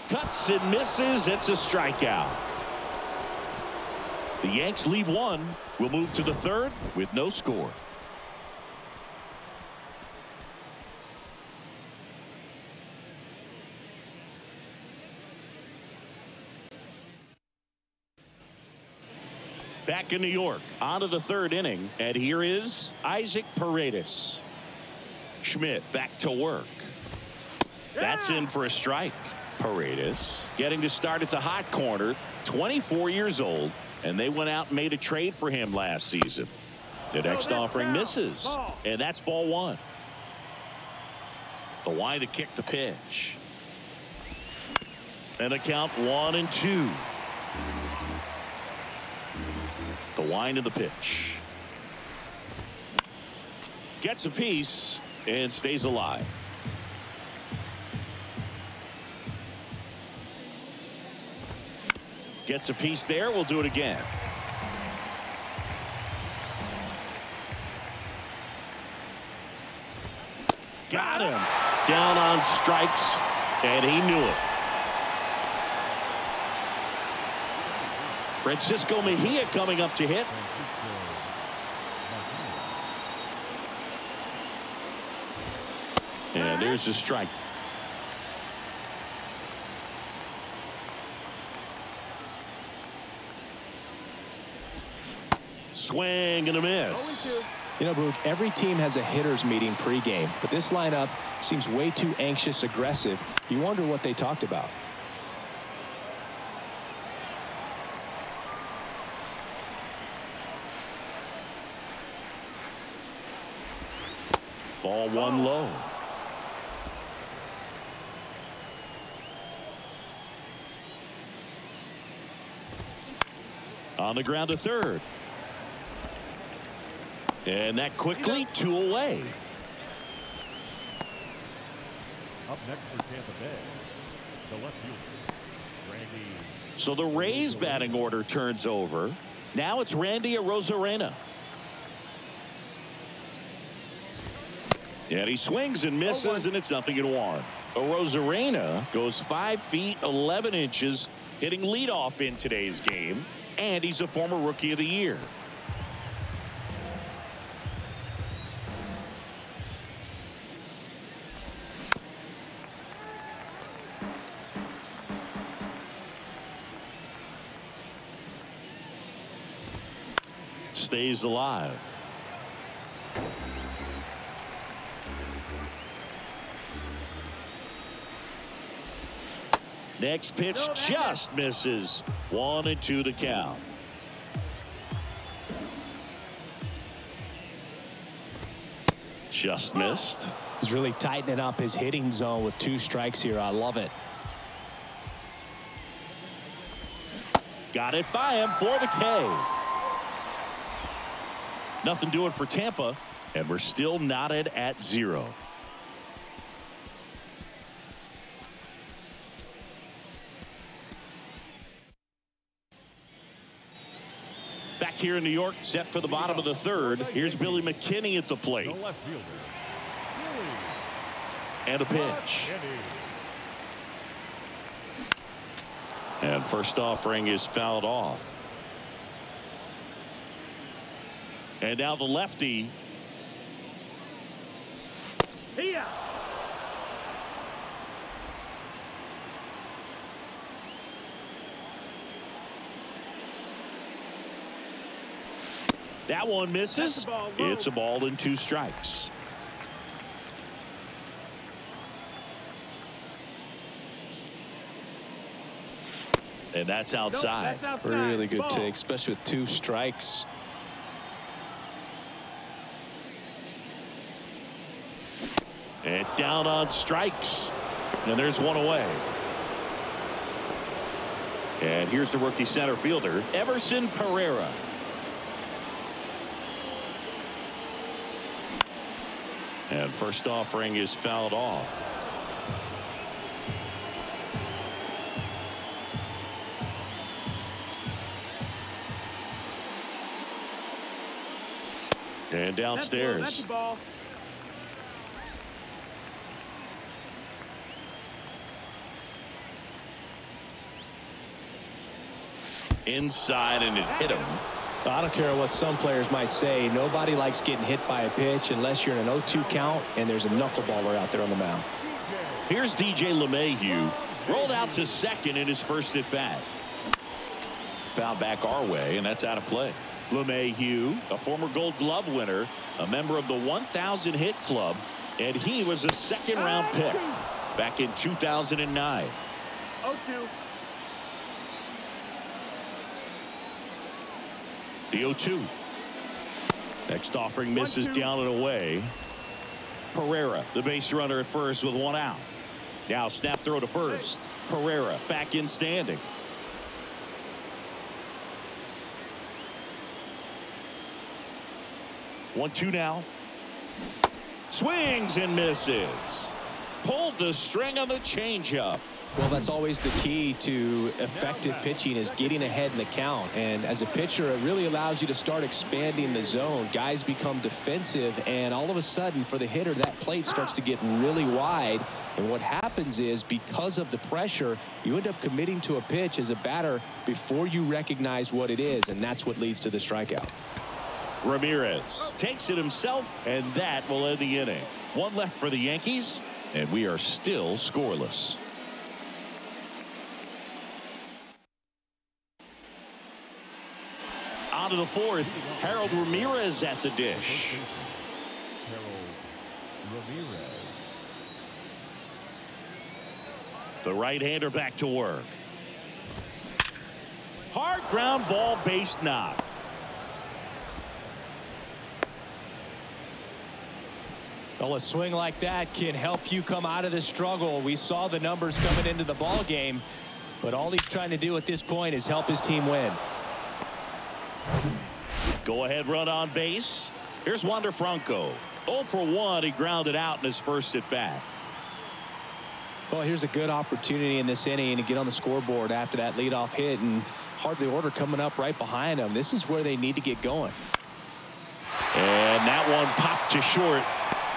Cuts and misses. It's a strikeout. The Yanks lead 1. We'll move to the 3rd with no score. Back in New York, on to the 3rd inning, and here is Isaac Paredes. Schmidt back to work. That's in for a strike. Paredes getting to start at the hot corner, 24 years old, and they went out and made a trade for him last season. The next offering misses, and that's ball 1. The line to kick the pitch. And a count 1-2. The wind of the pitch. Gets a piece and stays alive. Gets a piece there. We'll do it again. Got him. Down on strikes, and he knew it. Francisco Mejia coming up to hit. And there's the strike. Swing and a miss. You know, Brooke, every team has a hitters meeting pregame, but this lineup seems way too anxious, aggressive. You wonder what they talked about. Ball 1 low. On the ground to 3rd. And that quickly 2 away. Up next for Tampa Bay, the left fielder, Randy. So the Rays batting order turns over. Now it's Randy Arozarena. And he swings and misses, and it's 0-1. Arozarena goes 5 feet 11 inches, hitting leadoff in today's game, and he's a former Rookie of the Year. Stays alive. Next pitch just misses. 1-2 to count. Just missed. He's really tightening up his hitting zone with 2 strikes here. I love it. Got it by him for the K. Nothing doing for Tampa, and we're still knotted at 0. Back here in New York, set for the bottom of the 3rd. Here's Billy McKinney at the plate. The left fielder, And a pitch. And first offering is fouled off. And now the lefty. See ya. That one misses. It's a ball and 2 strikes. And that's outside. That's outside. Really good Ball. take, especially with 2 strikes. And down on strikes. And there's one away. And here's the rookie center fielder, Everson Pereira. And first offering is fouled off. And downstairs. That's the ball. Inside, and it hit him. I don't care what some players might say. Nobody likes getting hit by a pitch unless you're in an 0-2 count and there's a knuckleballer out there on the mound. Here's DJ LeMahieu. Rolled out to second in his first at bat. Foul back our way, and that's out of play. LeMahieu, a former Gold Glove winner, a member of the 1,000 hit club, and he was a second-round pick back in 2009. 0-2. The 0-2. Next offering misses down and away. Pereira, the base runner at first with one out. Now snap throw to first. Pereira back in standing. 1-2 now. Swings and misses. Pulled the string on the changeup. Well, that's always the key to effective pitching, is getting ahead in the count. And as a pitcher, it really allows you to start expanding the zone. Guys become defensive, and all of a sudden, for the hitter, that plate starts to get really wide. And what happens is, because of the pressure, you end up committing to a pitch as a batter before you recognize what it is, and that's what leads to the strikeout. Ramirez takes it himself, and that will end the inning. One left for the Yankees, and we are still scoreless. On to the fourth. Harold Ramirez at the dish. Harold Ramirez. The right-hander back to work. Hard ground ball, base knock. Well, a swing like that can help you come out of the struggle. We saw the numbers coming into the ball game, but all he's trying to do at this point is help his team win. Go ahead run on base. Here's Wander Franco. 0 for 1. He grounded out in his first at bat. Well, here's a good opportunity in this inning to get on the scoreboard after that leadoff hit, and hardly order coming up right behind him. This is where they need to get going. And that one popped to short.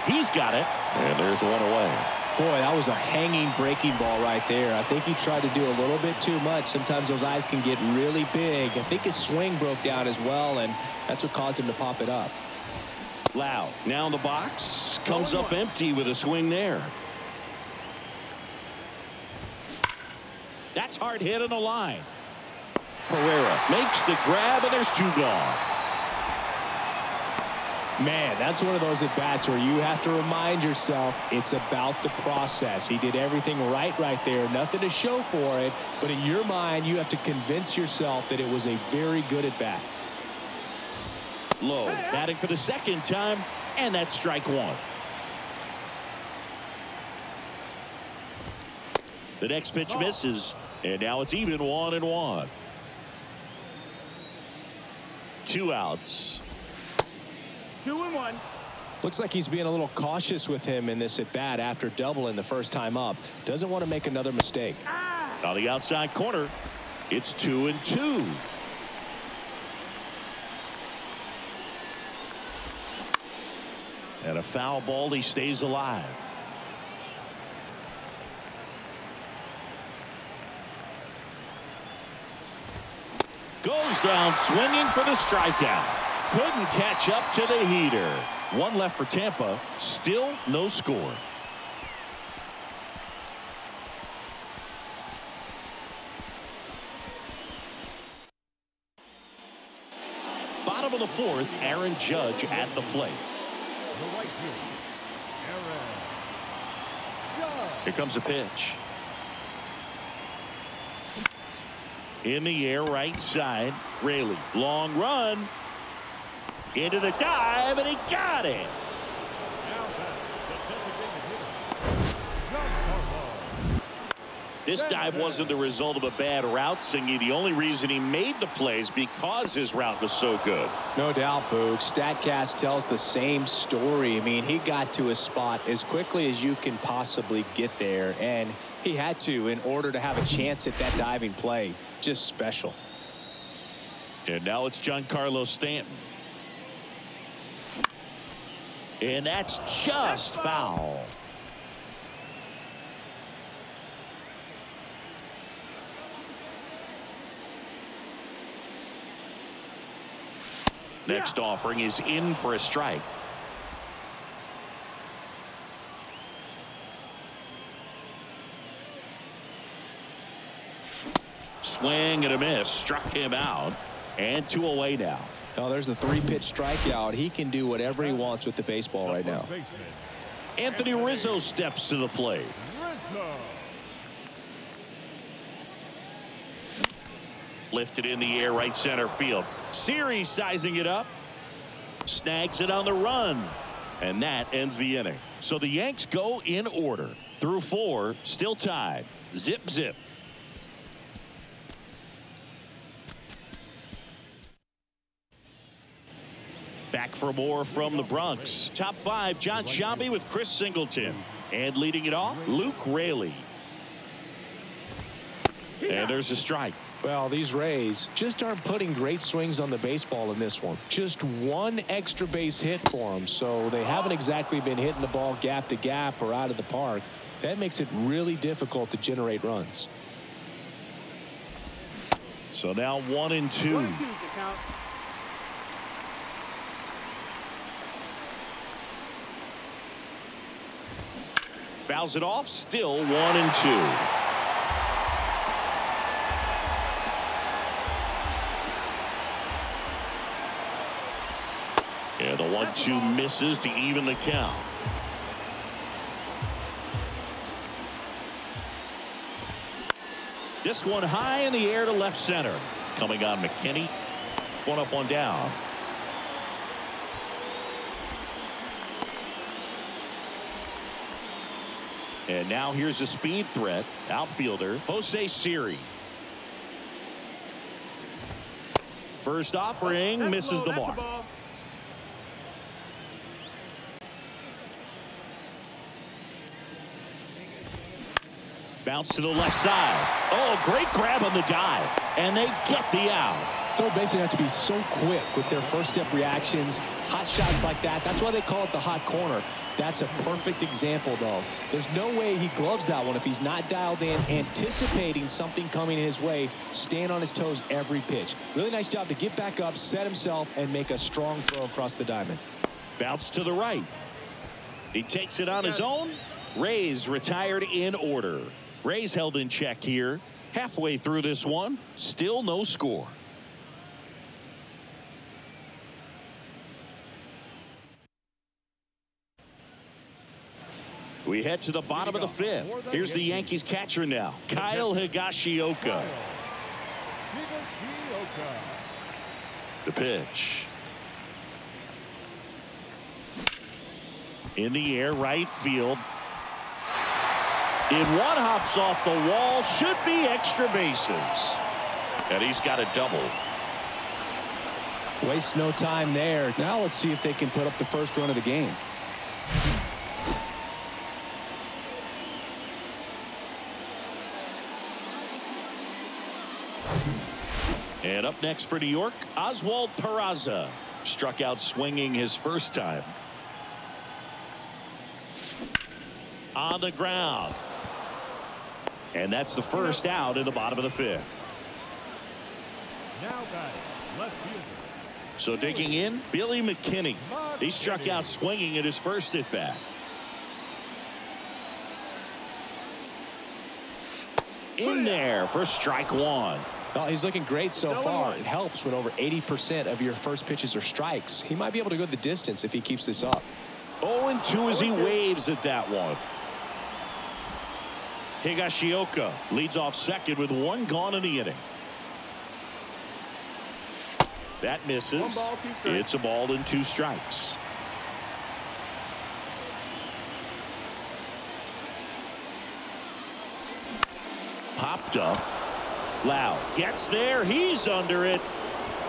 He's got it. And there's one away. Boy, that was a hanging breaking ball right there. I think he tried to do a little bit too much. Sometimes those eyes can get really big. I think his swing broke down as well, and that's what caused him to pop it up. Lau now in the box. Comes up empty with a swing there. That's hard hit on the line. Pereira makes the grab, and there's two gone. Man, that's one of those at-bats where you have to remind yourself it's about the process. He did everything right there. Nothing to show for it, but in your mind, you have to convince yourself that it was a very good at-bat. Low batting for the second time, and that's strike one. The next pitch misses, and now it's even 1-1. 2 outs. 2-1. Looks like he's being a little cautious with him in this at-bat after doubling the first time up. Doesn't want to make another mistake. On the outside corner, it's 2-2. And a foul ball, he stays alive. Goes down swinging for the strikeout. Couldn't catch up to the heater. One left for Tampa. Still no score. Bottom of the fourth, Aaron Judge at the plate. The right fielder, Aaron Judge. Here comes a pitch. In the air, right side. Raley, long run. Into the dive, and he got it. Now back, the designated hitter, This dive wasn't the result of a bad route, Singy. The only reason he made the plays because his route was so good. No doubt, Boog. StatCast tells the same story. I mean, he got to his spot as quickly as you can possibly get there, and he had to in order to have a chance at that diving play. Just special. And now it's Giancarlo Stanton. And that's just foul. Next offering is in for a strike. Swing and a miss. Struck him out. And 2 away now. Oh, there's the 3-pitch strikeout. He can do whatever he wants with the baseball right now. Anthony Rizzo steps to the plate. Lifted in the air, right center field. Series sizing it up. Snags it on the run. And that ends the inning. So the Yanks go in order. Through 4, still tied. Zip, zip. Back for more from the Bronx. Top 5, John Sciambi with Chris Singleton. And leading it off, Luke Raley. And there's a strike. Well, these Rays just aren't putting great swings on the baseball in this one. Just one extra base hit for them, so they haven't exactly been hitting the ball gap to gap or out of the park. That makes it really difficult to generate runs. So now 1-2. Fouls it off, still 1-2. Yeah, the 1-2 misses to even the count. This one high in the air to left center. Coming on McKinney. 1 up, 1 down. And now here's a speed threat. Outfielder Jose Siri. First offering misses the mark. Bounce to the left side. Oh, great grab on the dive. And they get the out. Third basemen have to be so quick with their first step reactions. Hot shots like that. That's why they call it the hot corner. That's a perfect example, though. There's no way he gloves that one if he's not dialed in, anticipating something coming his way, staying on his toes every pitch. Really nice job to get back up, set himself, and make a strong throw across the diamond. Bounce to the right. He takes it on his own. Rays retired in order. Rays held in check here. Halfway through this one, still no score. We head to the bottom of the 5th. Here's the Yankees catcher now, Kyle Higashioka. The pitch. In the air, right field. In one, hops off the wall, should be extra bases. And he's got a double. Waste no time there. Now let's see if they can put up the first run of the game. And up next for New York, Oswald Peraza. Struck out swinging his first time. On the ground. And that's the first out in the bottom of the 5th. Now batting, left fielder. So digging in, Billy McKinney. He struck out swinging at his first at bat. In there for strike 1. Well, he's looking great so far. It helps when over 80% of your first pitches are strikes. He might be able to go the distance if he keeps this up. 0-2 as he waves at that one. Higashioka leads off second with 1 gone in the inning. That misses. It's a ball and 2 strikes. Popped up. Lau gets there. He's under it.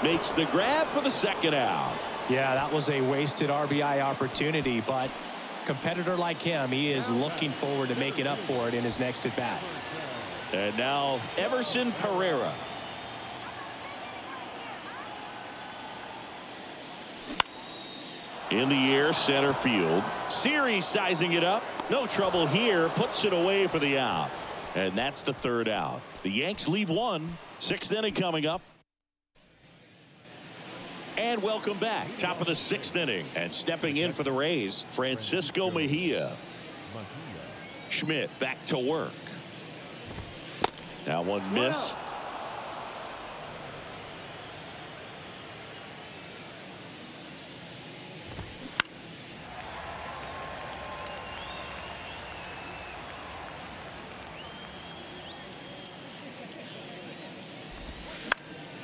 Makes the grab for the second out. Yeah, that was a wasted RBI opportunity, but competitor like him, he is looking forward to making up for it in his next at bat. And now Everson Pereira. In the air, center field. Series sizing it up. No trouble here. Puts it away for the out. And that's the third out. The Yanks lead one. Sixth inning coming up. And welcome back. Top of the sixth inning. And stepping in for the Rays, Francisco Mejia. Schmidt back to work. That one missed.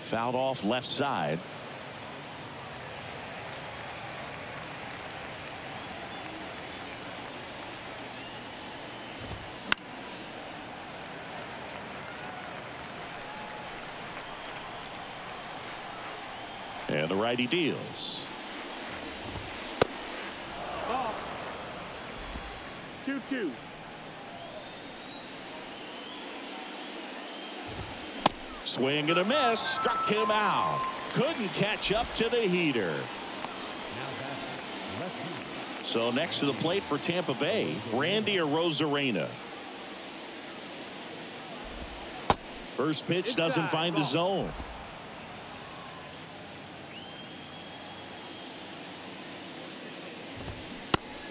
Fouled off left side. And the righty deals. Ball. 2-2. Swing and a miss. Struck him out. Couldn't catch up to the heater. So next to the plate for Tampa Bay, Randy Arozarena. First pitch doesn't find the zone.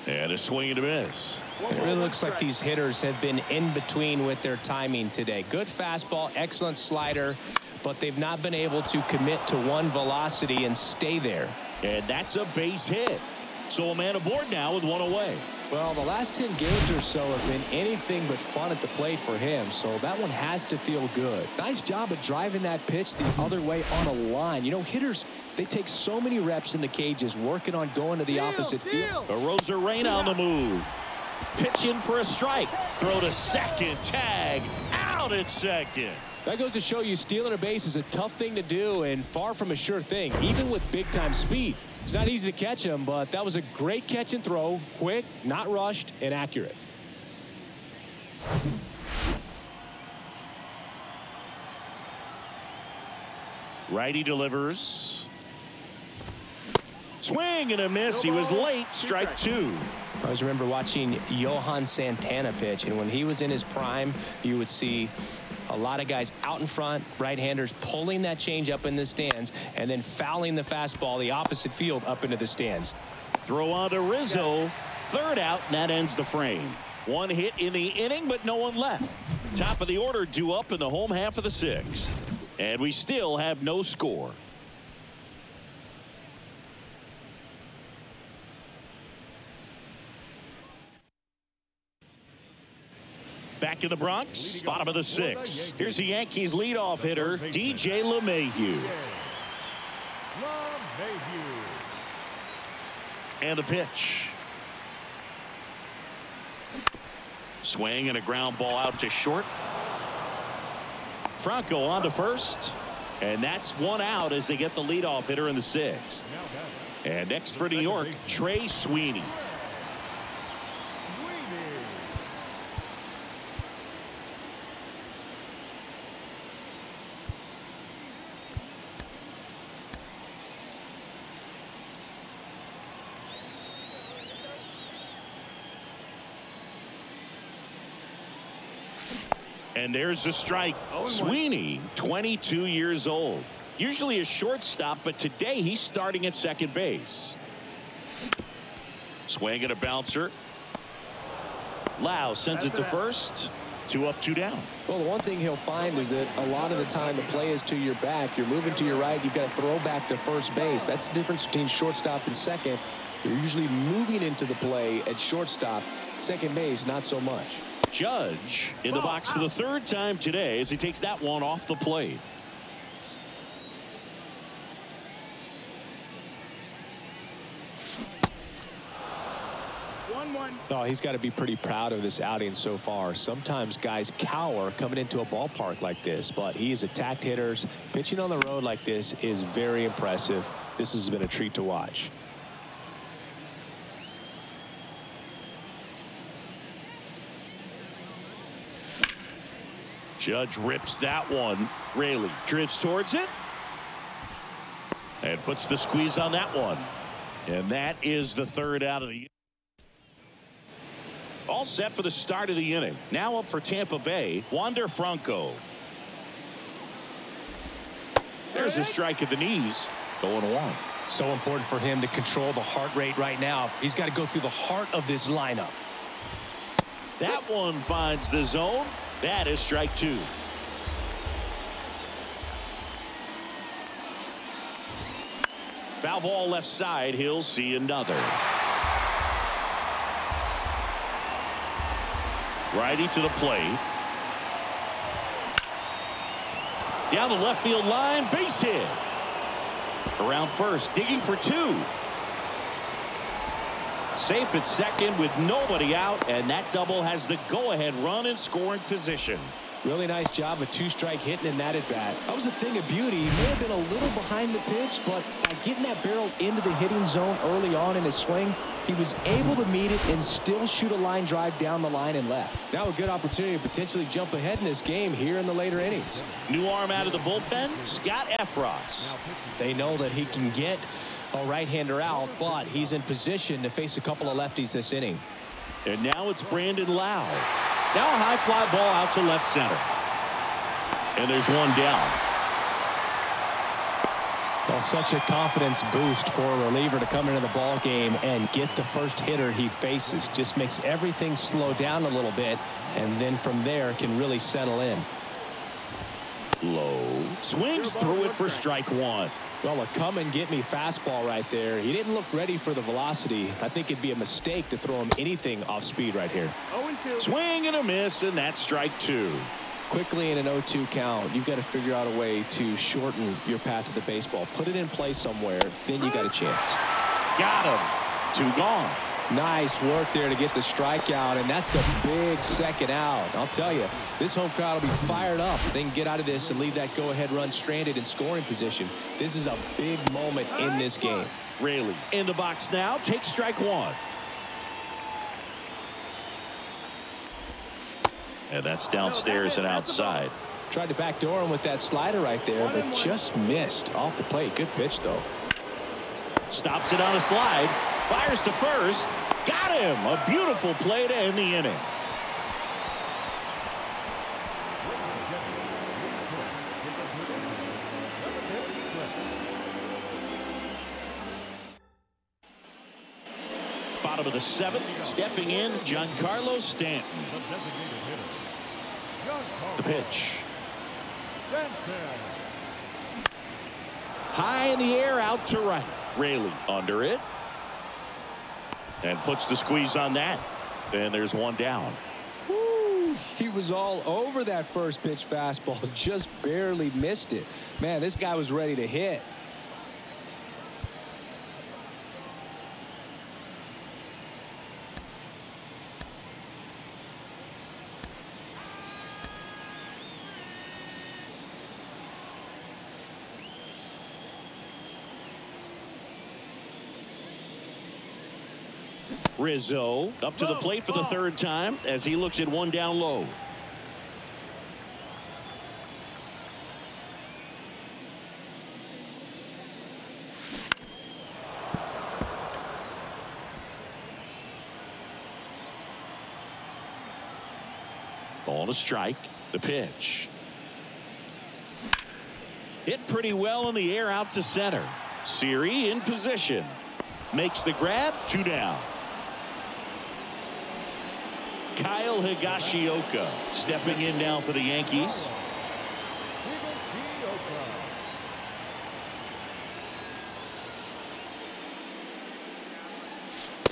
And a swing and a miss. It really looks like these hitters have been in between with their timing today. Good fastball, excellent slider, but they've not been able to commit to one velocity and stay there. And that's a base hit. So a man aboard now with one away. Well, the last 10 games or so have been anything but fun at the plate for him, so that one has to feel good. Nice job of driving that pitch the other way on a line. You know, hitters, they take so many reps in the cages working on going to the opposite field. Arozarena on the move. Pitching for a strike. Throw to second. Tag. Out at second. That goes to show you stealing a base is a tough thing to do and far from a sure thing, even with big-time speed. It's not easy to catch him, but that was a great catch and throw. Quick, not rushed, and accurate. Righty delivers. Swing and a miss. He was late. Strike two. I always remember watching Johan Santana pitch, and when he was in his prime, you would see a lot of guys out in front, right-handers pulling that change up in the stands and then fouling the fastball the opposite field up into the stands. Throw on to Rizzo. Third out, and that ends the frame. One hit in the inning, but no one left. Top of the order due up in the home half of the sixth. And we still have no score. Back in the Bronx, bottom of the sixth. Here's the Yankees leadoff hitter, DJ LeMahieu. And the pitch. Swing and a ground ball out to short. Franco on to first. And that's one out as they get the leadoff hitter in the sixth. And next for New York, Trey Sweeney. And there's the strike. Sweeney, 22 years old. Usually a shortstop, but today he's starting at second base. Swing and a bouncer. Lau sends it to first. 2 up, 2 down. Well, the one thing he'll find is that a lot of the time the play is to your back. You're moving to your right. You've got to throw back to first base. That's the difference between shortstop and second. You're usually moving into the play at shortstop. Second base, not so much. Judge in the box for the third time today as he takes that one off the plate. 1. Oh, he's got to be pretty proud of this outing so far. Sometimes guys cower coming into a ballpark like this, but he has attacked hitters. Pitching on the road like this is very impressive. This has been a treat to watch. Judge rips that one. Raley drifts towards it and puts the squeeze on that one. And that is the third out of the inning. All set for the start of the inning. Now up for Tampa Bay, Wander Franco. There's a strike at the knees. 0-1. So important for him to control the heart rate right now. He's got to go through the heart of this lineup. That one finds the zone. That is strike 2. Foul ball left side. He'll see another. Righty to the plate. Down the left field line. Base hit. Around first. Digging for 2. Safe at second with nobody out, and that double has the go-ahead run in scoring position. Really nice job of 2-strike hitting in that at bat. That was a thing of beauty. He may have been a little behind the pitch, but by getting that barrel into the hitting zone early on in his swing, he was able to meet it and still shoot a line drive down the line and left. Now a good opportunity to potentially jump ahead in this game here in the later innings. New arm out of the bullpen, Scott Efros. They know that he can get a right-hander out, but he's in position to face a couple of lefties this inning. And now it's Brandon Lau. Now a high fly ball out to left center. And there's one down. Well, such a confidence boost for a reliever to come into the ball game and get the first hitter he faces. Just makes everything slow down a little bit, and then from there can really settle in. Low. Swings through it for strike 1. Well, a come-and-get-me fastball right there. He didn't look ready for the velocity. I think it'd be a mistake to throw him anything off speed right here. 0-2. Swing and a miss, and that's strike 2. Quickly in an 0-2 count, you've got to figure out a way to shorten your path to the baseball. Put it in play somewhere, then you got a chance. Got him. 2 gone. Nice work there to get the strikeout, and that's a big second out. I'll tell you, this home crowd will be fired up. They can get out of this and leave that go-ahead run stranded in scoring position. This is a big moment in this game. Raley in the box now. Takes strike 1. And that's downstairs and outside. Tried to backdoor him with that slider right there, but just missed off the plate. Good pitch, though. Stops it on a slide. Fires to first. Got him. A beautiful play to end the inning. Bottom of the 7th. Stepping in, Giancarlo Stanton. The pitch. High in the air, out to right. Raley under it. And puts the squeeze on that. And there's one down. Woo, he was all over that first pitch fastball. Just barely missed it. Man, this guy was ready to hit. Rizzo up to the plate for the 3rd time as he looks at one down low. Ball to strike. The pitch. Hit pretty well in the air out to center. Siri in position. Makes the grab. 2 down. Kyle Higashioka stepping in now for the Yankees.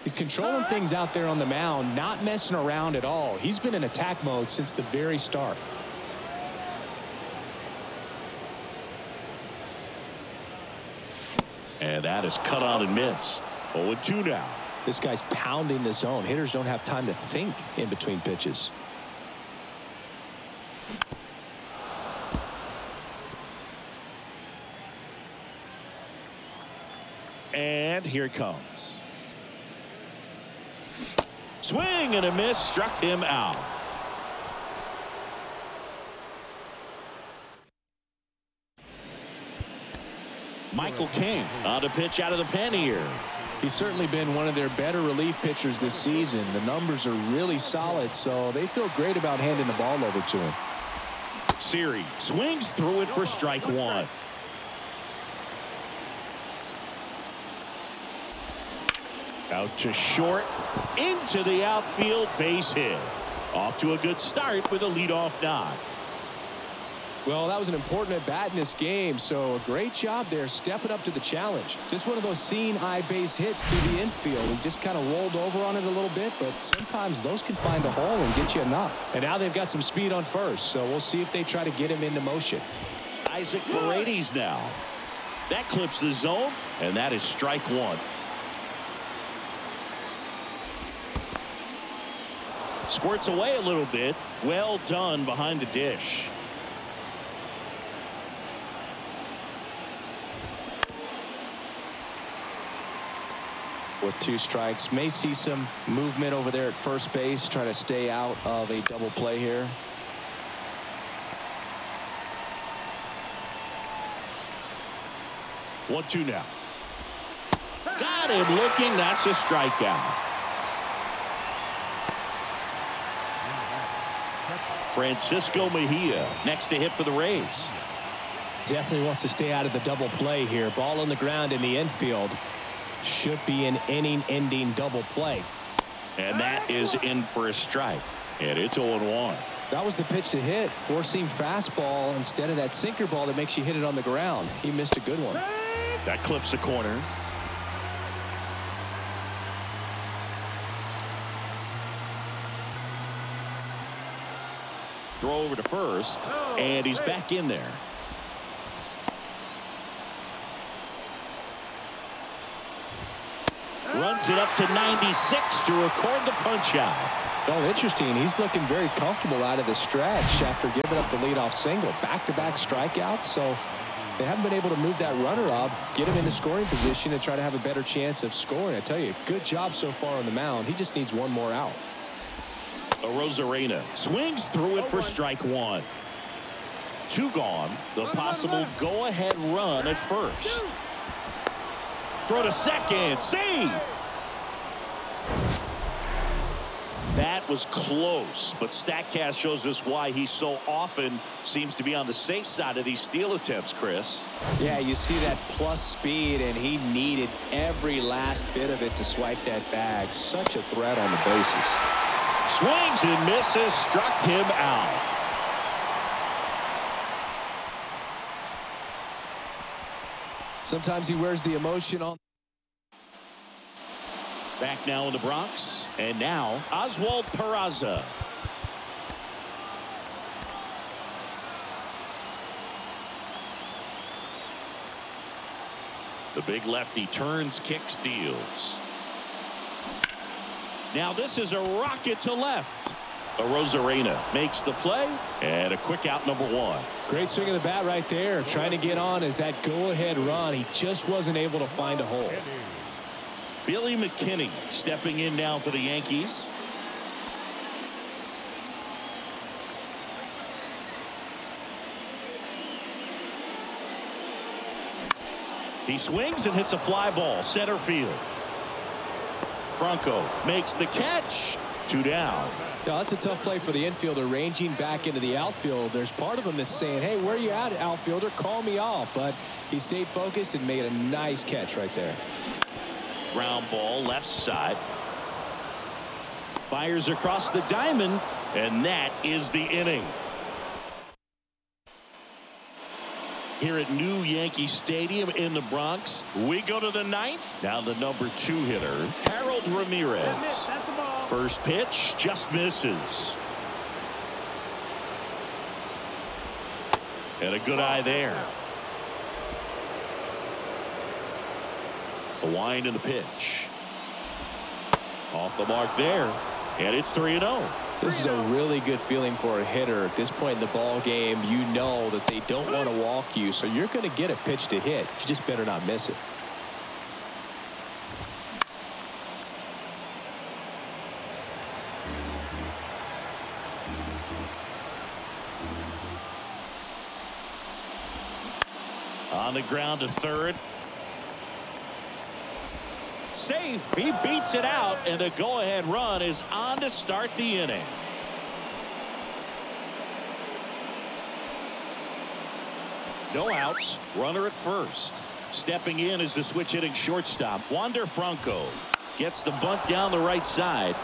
He's controlling things out there on the mound, not messing around at all. He's been in attack mode since the very start. And that is cut on and missed. 0-2 now. This guy's pounding the zone. Hitters don't have time to think in between pitches. And here it comes. Swing and a miss, struck him out. Michael King on to pitch out of the pen here. He's certainly been one of their better relief pitchers this season. The numbers are really solid, so they feel great about handing the ball over to him. Siri swings through it for strike one. Out to short, into the outfield, base hit. Off to a good start with a leadoff knock. Well, that was an important at-bat in this game, so a great job there stepping up to the challenge. Just one of those seeing eye base hits through the infield. He just kind of rolled over on it a little bit, but sometimes those can find a hole and get you a knock. And now they've got some speed on first, so we'll see if they try to get him into motion. Isaac Paredes now. That clips the zone, and that is strike one. Squirts away a little bit. Well done behind the dish. With 2 strikes, may see some movement over there at first base, try to stay out of a double play here. One, two now. Got him looking. That's a strikeout. Francisco Mejia next to hit for the Rays. Definitely wants to stay out of the double play here. Ball on the ground in the infield. Should be an inning-ending double play. And that is in for a strike. And it's 0-1. That was the pitch to hit. Four-seam fastball instead of that sinker ball that makes you hit it on the ground. He missed a good one. That clips the corner. Throw over to first, and he's back in there. Runs it up to 96 to record the punch out. Well, interesting. He's looking very comfortable out of the stretch after giving up the leadoff single. Back-to-back strikeouts, so they haven't been able to move that runner up, get him in the scoring position, and try to have a better chance of scoring. I tell you, good job so far on the mound. He just needs one more out. Rosarena swings through it for strike one. 2 gone. The possible go-ahead run at first. Throw to second. Save. That was close, but StatCast shows us why he so often seems to be on the safe side of these steal attempts, Chris. Yeah, you see that plus speed, and he needed every last bit of it to swipe that bag. Such a threat on the bases. Swings and misses, struck him out. Sometimes he wears the emotion on. Back now in the Bronx, and now Oswald Peraza. The big lefty turns, kicks, deals. Now this is a rocket to left. Rosarena makes the play, and a quick out, number 1. Great swing of the bat right there. Trying to get on as that go-ahead run. He just wasn't able to find a hole. Billy McKinney stepping in now for the Yankees. He swings and hits a fly ball center field. Franco makes the catch. 2 down. Yeah, that's a tough play for the infielder, ranging back into the outfield. There's part of him that's saying, hey, where are you at, outfielder? Call me off. But he stayed focused and made a nice catch right there. Ground ball left side. Fires across the diamond, and that is the inning. Here at New Yankee Stadium in the Bronx, we go to the 9th. Now the number 2 hitter, Harold Ramirez. First pitch just misses. And a good eye there. The wind and the pitch. Off the mark there. And it's 3-0. This is a really good feeling for a hitter at this point in the ball game. You know that they don't want to walk you, so you're going to get a pitch to hit. You just better not miss it. On the ground to third. Safe. He beats it out, and a go-ahead run is on to start the inning. No outs. Runner at first. Stepping in is the switch hitting shortstop. Wander Franco gets the bunt down the right side.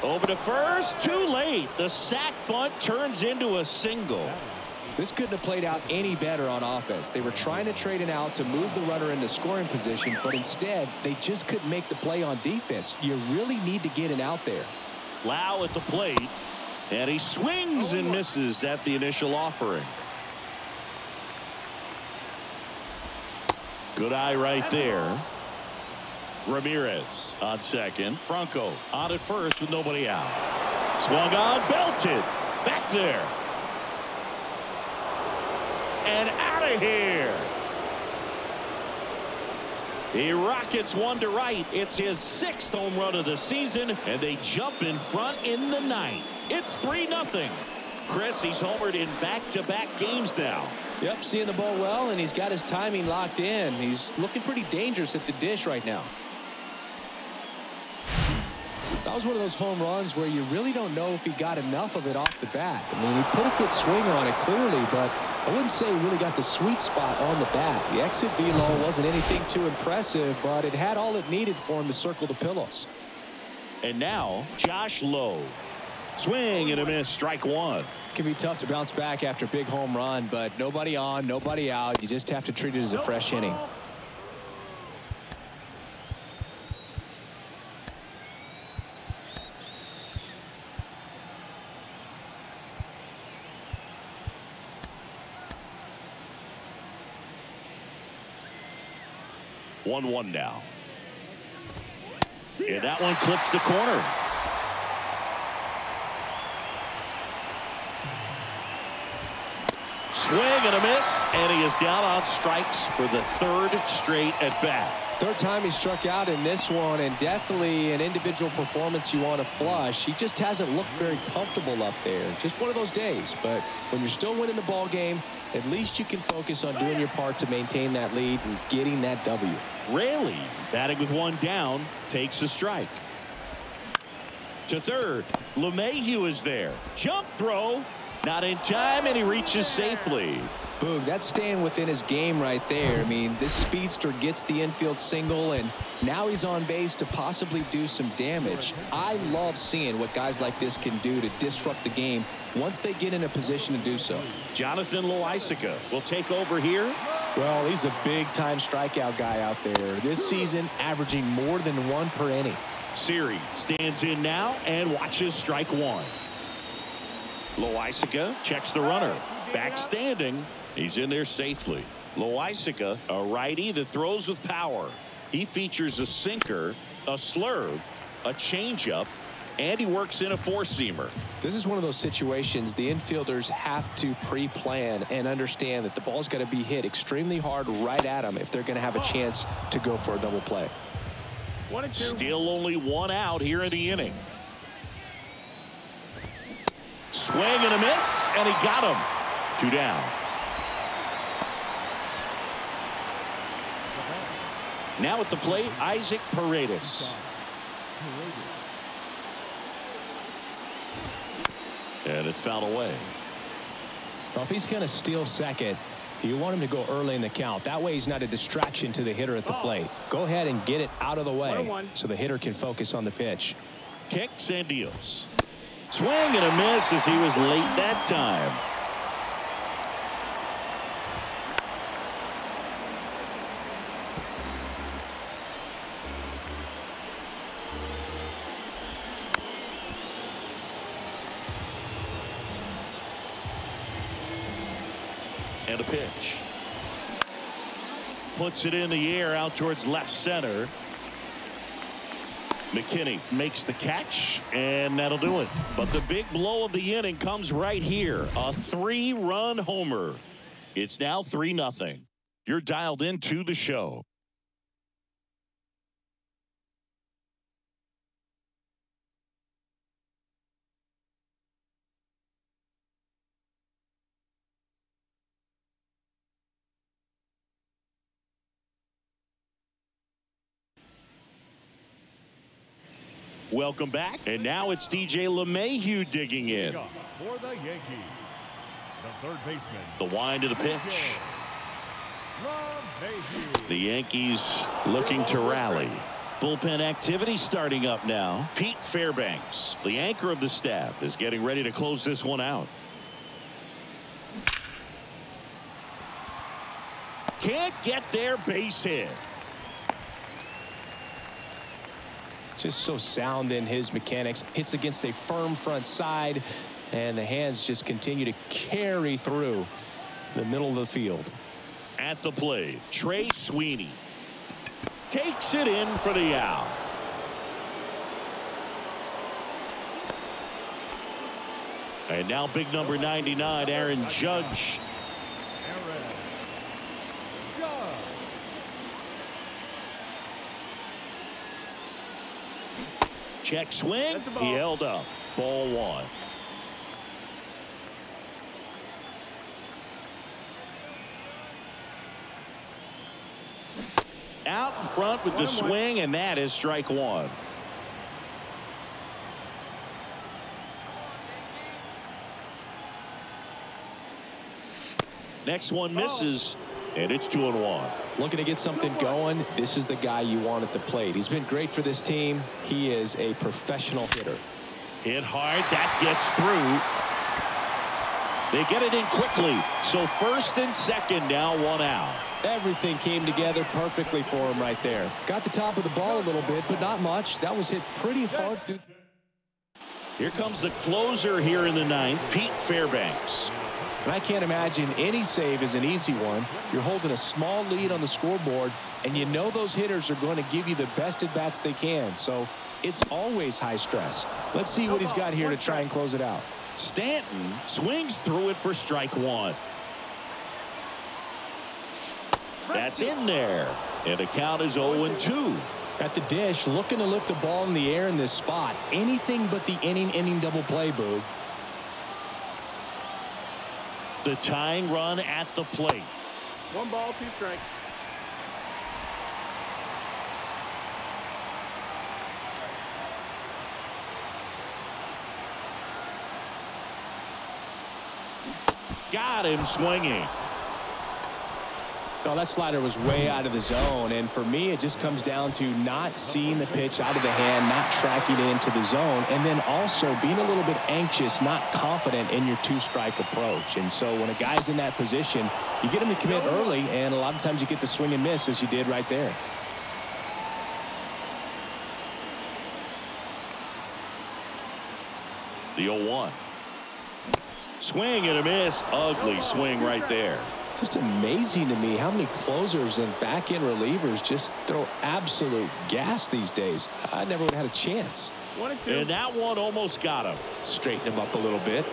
Over to first. Too late. The sac bunt turns into a single. This couldn't have played out any better on offense. They were trying to trade it out to move the runner into scoring position, but instead they just couldn't make the play on defense. You really need to get it out there. Lau at the plate, and he swings and misses at the initial offering. Good eye right there. Ramirez on second. Franco on at first with nobody out. Swung on, belted. Back there. And out of here. He rockets one to right. It's his 6th home run of the season, and they jump in front in the 9th. It's 3-0. Chris, he's homered in back-to-back games now. Yep, seeing the ball well, and he's got his timing locked in. He's looking pretty dangerous at the dish right now. That was one of those home runs where you really don't know if he got enough of it off the bat. I mean, he put a good swing on it clearly, but I wouldn't say he really got the sweet spot on the bat. The exit velo wasn't anything too impressive, but it had all it needed for him to circle the pillows. And now, Josh Lowe. Swing and a miss, strike one. It can be tough to bounce back after a big home run, but nobody on, nobody out. You just have to treat it as a fresh inning. One now. And that one clips the corner. Swing and a miss, and he is down on strikes for the 3rd straight at bat. 3rd time he struck out in this one, and definitely an individual performance you want to flush. He just hasn't looked very comfortable up there. Just one of those days. But when you're still winning the ball game, at least you can focus on doing your part to maintain that lead and getting that W. Raley, batting with one down, takes a strike. To third, LeMahieu is there. Jump throw, not in time, and he reaches safely. Boog, that's staying within his game right there. I mean, this speedster gets the infield single, and now he's on base to possibly do some damage. I love seeing what guys like this can do to disrupt the game once they get in a position to do so. Jonathan Loaisiga will take over here. Well, he's a big-time strikeout guy out there. This season, averaging more than 1 per inning. Siri stands in now and watches strike one. Loaisiga checks the runner. Back standing. He's in there safely. Loaisiga, a righty that throws with power. He features a sinker, a slurve, a changeup, and he works in a four-seamer. This is one of those situations the infielders have to pre-plan and understand that the ball's got to be hit extremely hard right at them if they're going to have a chance to go for a double play. 1-2. Still only one out here in the inning. Swing and a miss, and he got him. 2 down. Now at the plate, Isaac Paredes. And it's fouled away. Well, if he's going to steal second, you want him to go early in the count. That way he's not a distraction to the hitter at the plate. Go ahead and get it out of the way so the hitter can focus on the pitch. Kicks and deals. Swing and a miss as he was late that time. And a pitch. Puts it in the air out towards left center. McKinney makes the catch, and that'll do it. But the big blow of the inning comes right here. A 3-run homer. It's now 3-0. You're dialed into the show. Welcome back. And now it's DJ LeMahieu digging in. For the Yankees, the third baseman. The wind to the pitch. The Yankees looking to rally. Bullpen activity starting up now. Pete Fairbanks, the anchor of the staff, is getting ready to close this one out. Can't get their base hit. Just so sound in his mechanics. Hits against a firm front side, and the hands just continue to carry through the middle of the field. At the plate, Trey Sweeney takes it in for the out. And now big number 99, Aaron Judge. Check swing. He held up. Ball 1. Out in front with the swing, and that is strike 1. Next one misses, and it's 2-1. Looking to get something going. This is the guy you want at the plate. He's been great for this team. He is a professional hitter. Hit hard. That gets through. They get it in quickly. So first and second now, 1 out. Everything came together perfectly for him right there. Got the top of the ball a little bit, but not much. That was hit pretty hard. Here comes the closer here in the 9th, Pete Fairbanks. And I can't imagine any save is an easy one. You're holding a small lead on the scoreboard, and you know those hitters are going to give you the best at-bats they can. So it's always high stress. Let's see what he's got here to try and close it out. Stanton swings through it for strike 1. That's in there. And the count is 0-2. At the dish, looking to lift the ball in the air in this spot. Anything but the inning double play, Boog. The tying run at the plate. 1 ball, 2 strikes. Got him swinging. No, that slider was way out of the zone, and for me it just comes down to not seeing the pitch out of the hand, not tracking it into the zone, and then also being a little bit anxious, not confident in your 2-strike approach. And so when a guy's in that position, you get him to commit early, and a lot of times you get the swing and miss as you did right there. The 0-1. Swing and a miss. Ugly swing right there. Just amazing to me how many closers and back-end relievers just throw absolute gas these days. I never would have had a chance. 1 and 2. And that one almost got him. Straighten him up a little bit.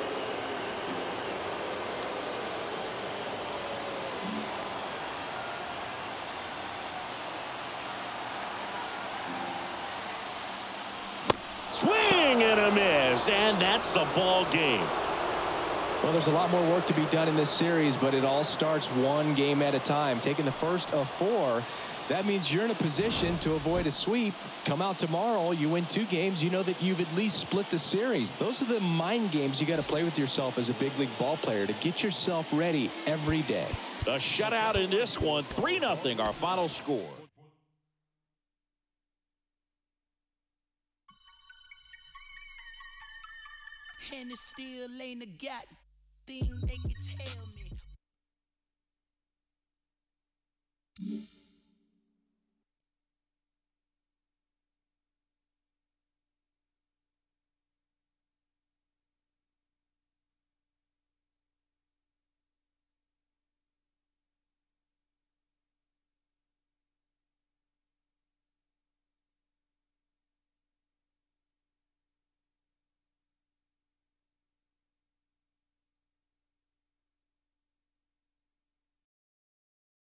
Swing and a miss, and that's the ball game. Well, there's a lot more work to be done in this series, but it all starts one game at a time. Taking the first of 4, that means you're in a position to avoid a sweep. Come out tomorrow, you win 2 games, you know that you've at least split the series. Those are the mind games you got to play with yourself as a big league ball player to get yourself ready every day. A shutout in this one, 3-0 our final score. And it still ain't a god thing they can tell me.